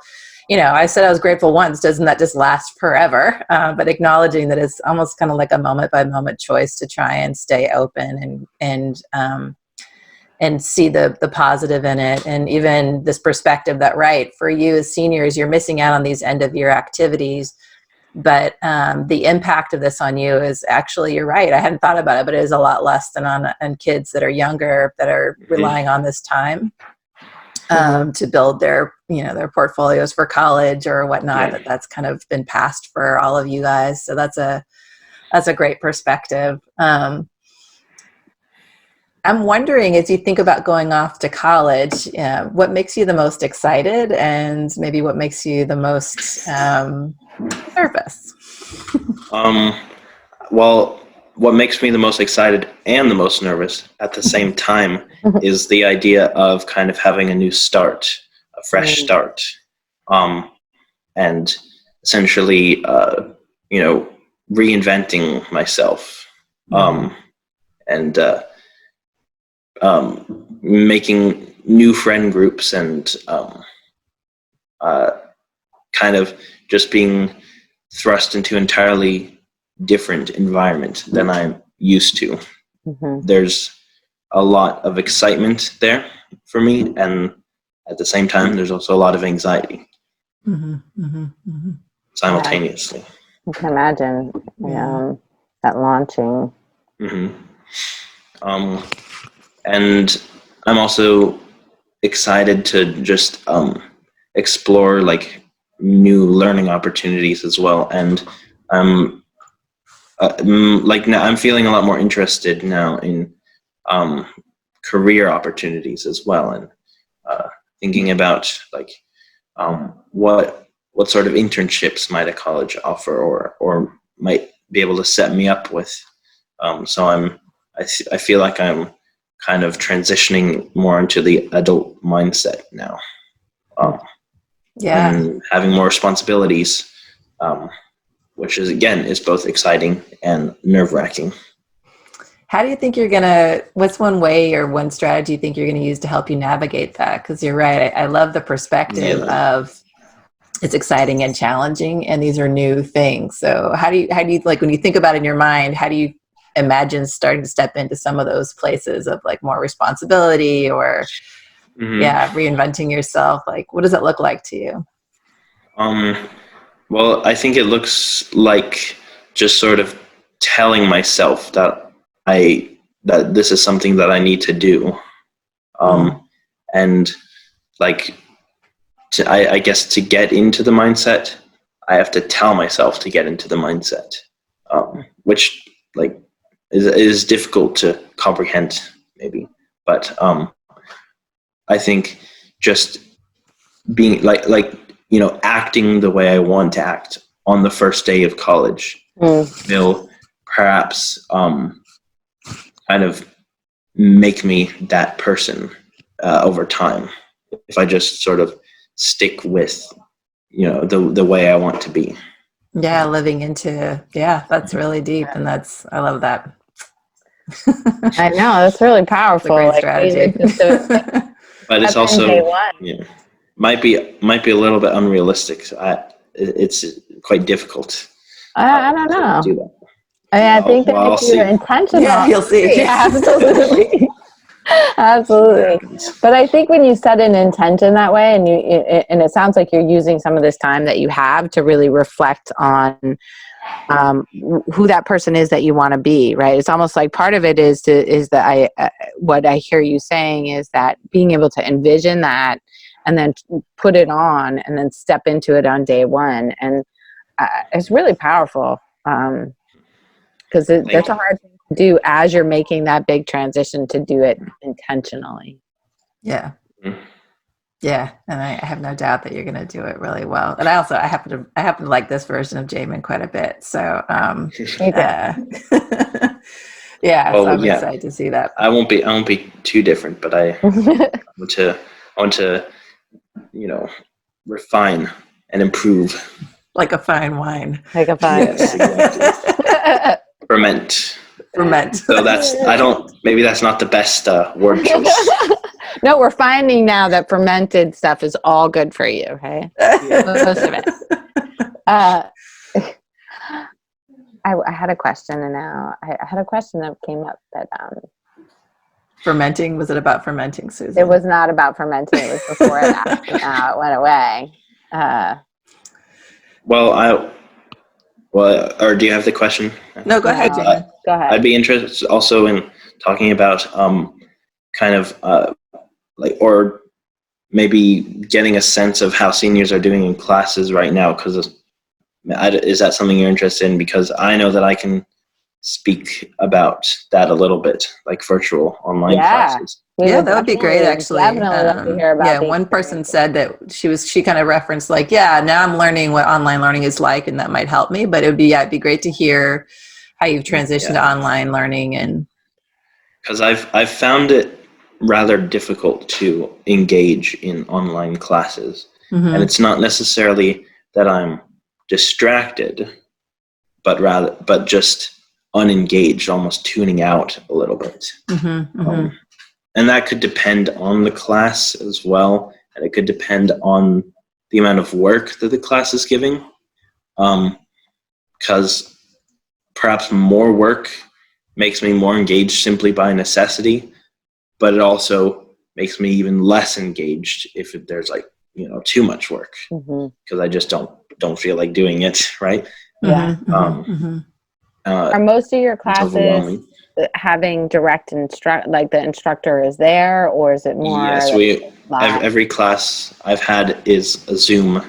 I said I was grateful once, doesn't that just last forever? But acknowledging that it's almost kind of like a moment by moment choice to try and stay open and see the positive in it. And even this perspective that, right, for you as seniors, you're missing out on these end of year activities, but the impact of this on you is actually, you're right, I hadn't thought about it, but it is a lot less than on kids that are younger, that are relying on this time to build their portfolios for college or whatnot. That's kind of been passed for all of you guys. So that's a great perspective. I'm wondering, as you think about going off to college, what makes you the most excited, and maybe what makes you the most nervous? Well, what makes me the most excited and the most nervous at the same time is the idea of kind of having a new start, a fresh start, and essentially, reinventing myself, and making new friend groups, and kind of just being thrust into entirely different environment than I'm used to. There's a lot of excitement there for me, and at the same time there's also a lot of anxiety simultaneously. I can imagine that launching. And I'm also excited to just explore like new learning opportunities as well. And now I'm feeling a lot more interested now in career opportunities as well, and thinking about like what sort of internships might a college offer or might be able to set me up with. So I feel like I'm kind of transitioning more into the adult mindset now. And having more responsibilities, which is both exciting and nerve-wracking. How do you think what's one way or one strategy you think you're going to use to help you navigate that? Because you're right, I love the perspective of it's exciting and challenging, and these are new things. So how do you like, when you think about it in your mind, how do you imagine starting to step into some of those places of like more responsibility or reinventing yourself? Like, what does it look like to you? Well, I think it looks like just sort of telling myself that this is something that I need to do, and like I guess to get into the mindset, I have to tell myself to get into the mindset, which like is difficult to comprehend maybe, but I think just being like acting the way I want to act on the first day of college will perhaps kind of make me that person over time. If I just sort of stick with, the way I want to be. Yeah, living into, that's really deep. And I love that. I know, that's really powerful. It's a great strategy. But it's That's also, day one. might be a little bit unrealistic. It's quite difficult. I don't to know. do that. I think that Well, if you're intentional, Yeah, you'll see. Yeah, absolutely. Absolutely. But I think when you set an intention that way, and it sounds like you're using some of this time that you have to really reflect on who that person is that you want to be, right? It's almost like part of it is that what I hear you saying is that being able to envision that and then put it on and then step into it on day one, and it's really powerful. Because that's a hard thing to do as you're making that big transition, to do it intentionally. Yeah. Mm-hmm. Yeah. And I have no doubt that you're going to do it really well. And I happen to like this version of Jamin quite a bit. So, yeah, so I'm excited to see that. I won't be too different, but I want to, refine and improve. Like a fine wine. Like a fine. Yes, exactly. Ferment. So maybe that's not the best word choice. No, we're finding now that fermented stuff is all good for you, okay? Most of it. I had a question, and now I had a question that came up that fermenting. Was it about fermenting, Susan? It was not about fermenting. It was before it it went away. Or do you have the question? No, go ahead, Jamin. Go ahead. I'd be interested also in talking about kind of or maybe getting a sense of how seniors are doing in classes right now, because is that something you're interested in? Because I know that I can speak about that a little bit, like virtual online classes. That would be great, actually. Definitely love to hear about one person said that she kind of referenced now I'm learning what online learning is like, and that might help me, but it'd be great to hear how you've transitioned to online learning. And because I've found it rather difficult to engage in online classes. Mm-hmm. And it's not necessarily that I'm distracted, but just unengaged, almost tuning out a little bit. Mm-hmm, mm-hmm. And that could depend on the class as well. And it could depend on the amount of work that the class is giving. Because perhaps more work makes me more engaged simply by necessity, but it also makes me even less engaged if there's too much work, because I just don't feel like doing it, right? Yeah. Are most of your classes having direct the instructor is there, or is it more? Yes, every class I've had is a Zoom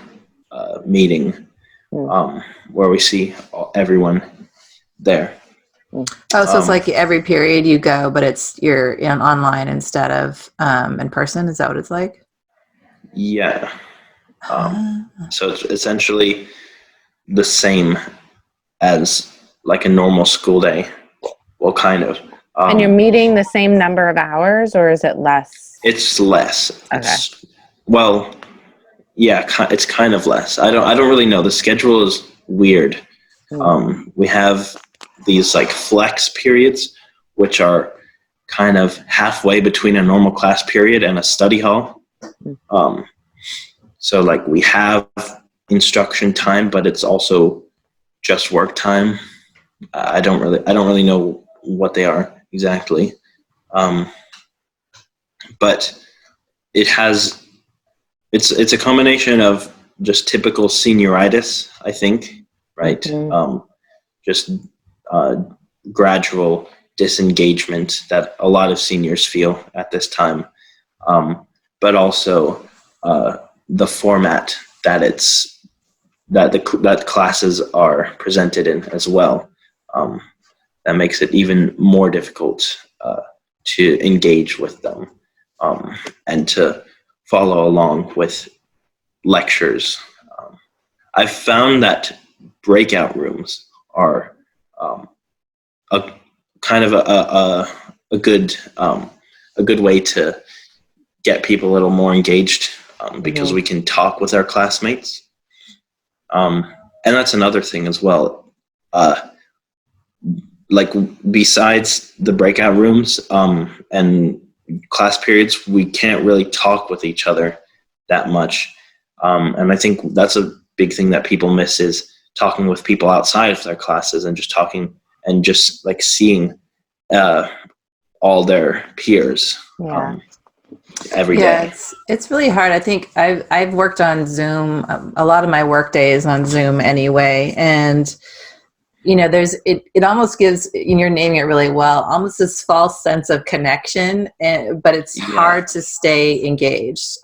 meeting where we see everyone there. Oh, so it's like every period you go, but you're online instead of in person. Is that what it's like? Yeah. So it's essentially the same as like a normal school day. Well, kind of. And you're meeting the same number of hours, or is it less? It's less. Okay. It's kind of less. I don't really know. The schedule is weird. We have these flex periods, which are kind of halfway between a normal class period and a study hall. So we have instruction time, but it's also just work time. I don't really know what they are exactly. But it's a combination of just typical senioritis, I think, right? Just gradual disengagement that a lot of seniors feel at this time, but also the format that classes are presented in as well. That makes it even more difficult to engage with them and to follow along with lectures. I've found that breakout rooms are a kind of a good way to get people a little more engaged. because we can talk with our classmates. And that's another thing as well. Like besides the breakout rooms and class periods, we can't really talk with each other that much. And I think that's a big thing that people miss, is talking with people outside of their classes and just talking and just like seeing all their peers every day. It's really hard. I think I've worked on Zoom. A lot of my work day is on Zoom anyway, and you know, it almost gives, and you're naming it really well, almost this false sense of connection, but it's hard to stay engaged.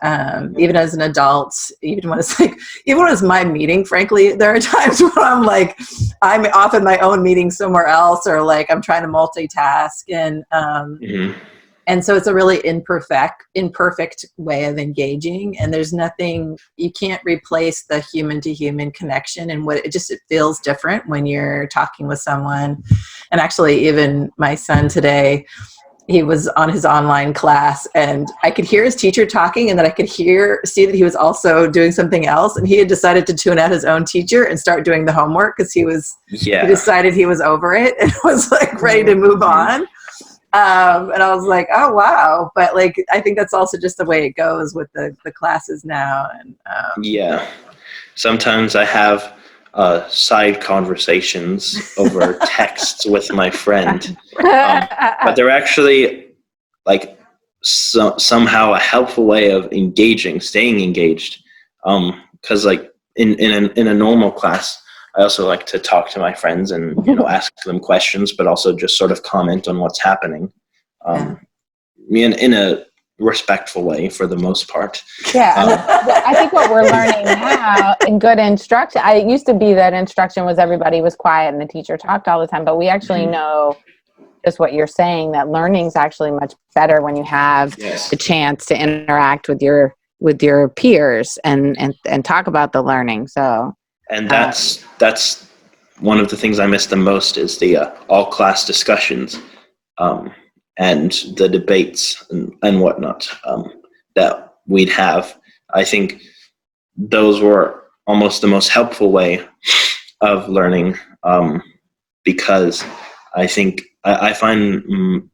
Even as an adult, even when it's my meeting, frankly, there are times when I'm like, I'm off in my own meeting somewhere else, or like I'm trying to multitask, and so it's a really imperfect way of engaging. And there's nothing, you can't replace the human to human connection. And it feels different when you're talking with someone. And actually, even my son today, he was on his online class and I could hear his teacher talking, and then I could see that he was also doing something else. And he had decided to tune out his own teacher and start doing the homework because he decided he was over it and was like ready to move on. And I was like, oh, wow. But like, I think that's also just the way it goes with the classes now. And sometimes I have side conversations over texts with my friend, but they're actually like somehow a helpful way of staying engaged. Because like in a normal class, I also like to talk to my friends and ask them questions, but also just sort of comment on what's happening, in a respectful way for the most part. I think what we're learning now in good instruction, it used to be that instruction was everybody was quiet and the teacher talked all the time, but we actually know just what you're saying, that learning is actually much better when you have the chance to interact with your peers and talk about the learning. So. And that's one of the things I miss the most, is the all class discussions and the debates and whatnot that we'd have. I think those were almost the most helpful way of learning, because I think I find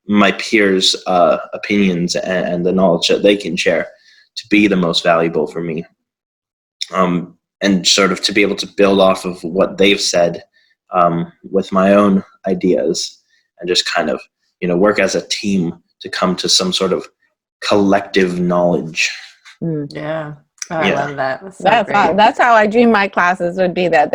my peers' opinions and the knowledge that they can share to be the most valuable for me. And sort of to be able to build off of what they've said with my own ideas, and just kind of, work as a team to come to some sort of collective knowledge. Yeah. Oh, I love that. That's how I dream my classes would be, that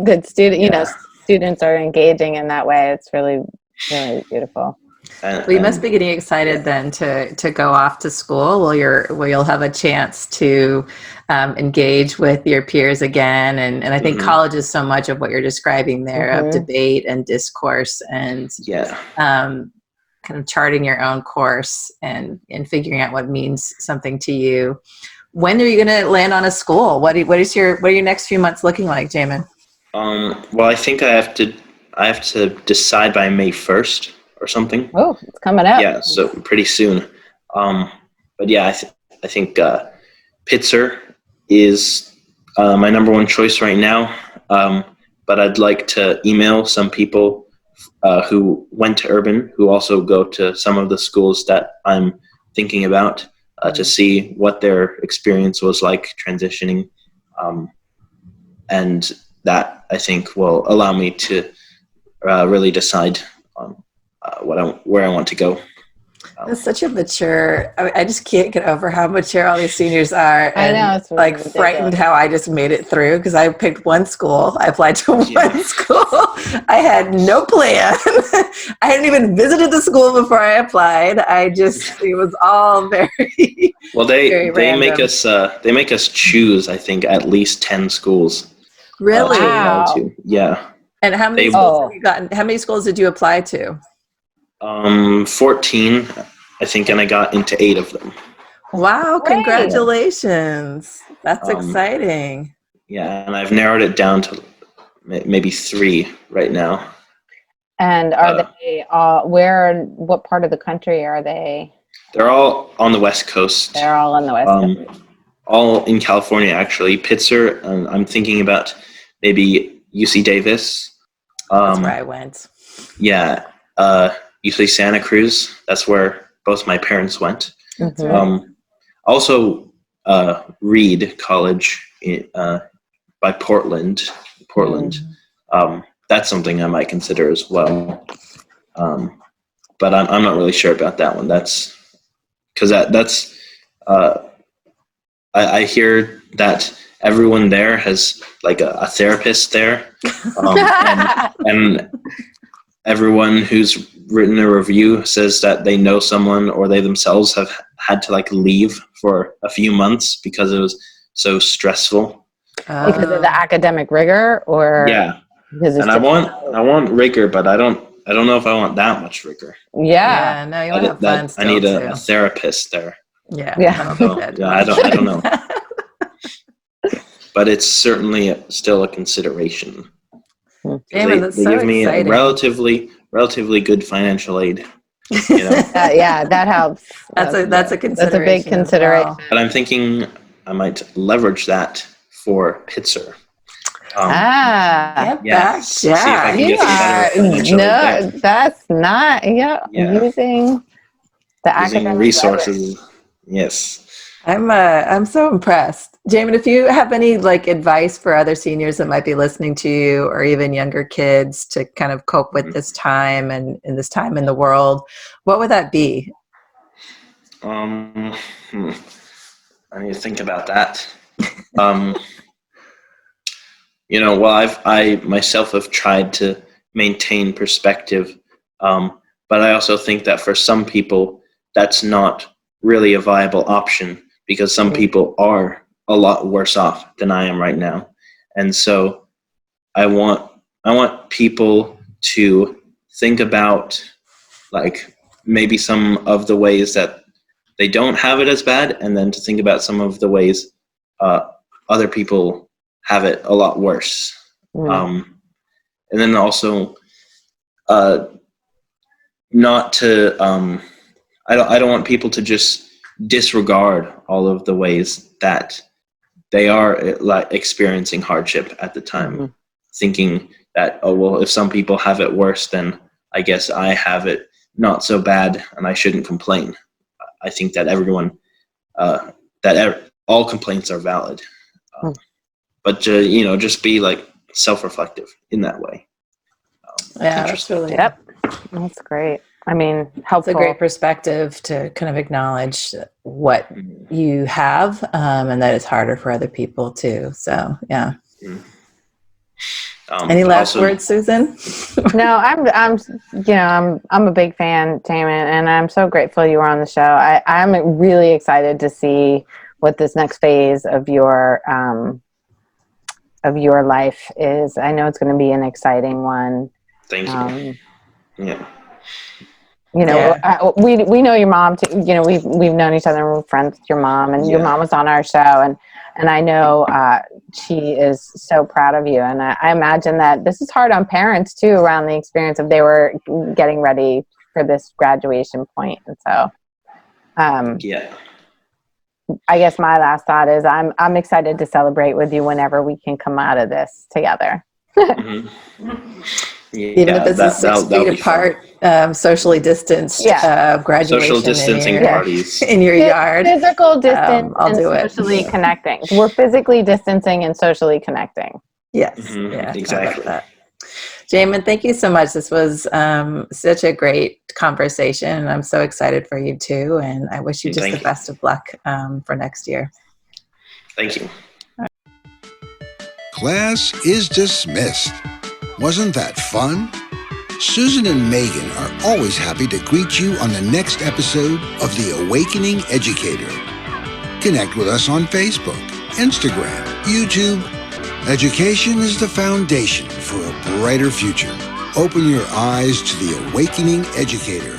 good student, students are engaging in that way. It's really, really beautiful. Well, you must be getting excited then to go off to school where you'll have a chance to engage with your peers again. And I think college is so much of what you're describing there, of debate and discourse and kind of charting your own course and figuring out what means something to you. When are you going to land on a school? What are your next few months looking like, Jamin? Well, I think I have to decide by May 1st. Or something. Oh, it's coming up. Yeah, so pretty soon. But yeah, I think Pitzer is my number one choice right now. But I'd like to email some people who went to Urban, who also go to some of the schools that I'm thinking about, to see what their experience was like transitioning. And that, I think, will allow me to really decide on where I want to go. That's such a mature. I just can't get over how mature all these seniors are. And I know, it's really ridiculous. Frightened how I just made it through, because I picked one school. I applied to one school. I had no plan. I hadn't even visited the school before I applied. It was all very well. They random. make us choose, I think, at least 10 schools. Really? Wow. Yeah. And how many schools have you gotten? How many schools did you apply to? 14, I think, and I got into 8 of them. Wow, congratulations. That's exciting. Yeah, and I've narrowed it down to maybe 3 right now. And are they what part of the country are they? They're all on the West Coast. They're all on the West Coast. All in California, actually. Pitzer, I'm thinking about maybe UC Davis. That's where I went. Yeah, UC Santa Cruz. That's where both my parents went. Mhm. Also, Reed College by Portland. That's something I might consider as well. But I'm not really sure about that one. That's because that's I hear that everyone there has like a therapist there, and everyone who's written a review says that they know someone or they themselves have had to like leave for a few months because it was so stressful. Because of the academic rigor, or Yeah, because it's and I want rigor, but I don't know if I want that much rigor. yeah. No, you want to have fun still, I need too. a therapist there. Yeah. Yeah. I don't So, think that. yeah, I don't know. But it's certainly still a consideration. 'Cause Damon, that's they so give me a exciting. relatively good financial aid. You know? Yeah, that helps. That's a That's a consideration. big as consideration. well. But I'm thinking I might leverage that for Pitzer. Get back, see if I Jack. can You get some better are financial aid no, there. that's not. Yeah, Yeah. using the Using academic resources. Yes. I'm so impressed. Jamin, if you have any like advice for other seniors that might be listening to you, or even younger kids to kind of cope with this time and in this time in the world, what would that be? I need to think about that. I myself have tried to maintain perspective, but I also think that for some people that's not really a viable option, because some people are a lot worse off than I am right now. And so I want people to think about like maybe some of the ways that they don't have it as bad, and then to think about some of the ways other people have it a lot worse. And then also not to I don't want people to just disregard all of the ways that they are like experiencing hardship at the time, thinking that, oh well, if some people have it worse, then I guess I have it not so bad and I shouldn't complain. I think that everyone all complaints are valid, but just be like self-reflective in that way. Yeah, that's really That's great. I mean, helpful. It's a great perspective to kind of acknowledge what you have, and that it's harder for other people too. So, yeah. Any last words, Susan? No, I'm a big fan, Jamin, and I'm so grateful you were on the show. I'm really excited to see what this next phase of your life is. I know it's going to be an exciting one. Thank you. Yeah. We know your mom too. We've known each other and we're friends with your mom, and your mom was on our show, and I know she is so proud of you, and I imagine that this is hard on parents too, around the experience of they were getting ready for this graduation point. And so I guess my last thought is I'm excited to celebrate with you whenever we can come out of this together. Even if it's 6 feet apart, socially distanced graduation. Social distancing parties. In your yard. Physical distance I'll do it. Socially connecting. We're physically distancing and socially connecting. Yes. Yeah, exactly. Jamin, thank you so much. This was such a great conversation, and I'm so excited for you too, and I wish you the best of luck for next year. Thank you. Class is dismissed. Wasn't that fun? Susan and Megan are always happy to greet you on the next episode of The Awakening Educator. Connect with us on Facebook, Instagram, YouTube. Education is the foundation for a brighter future. Open your eyes to The Awakening Educator.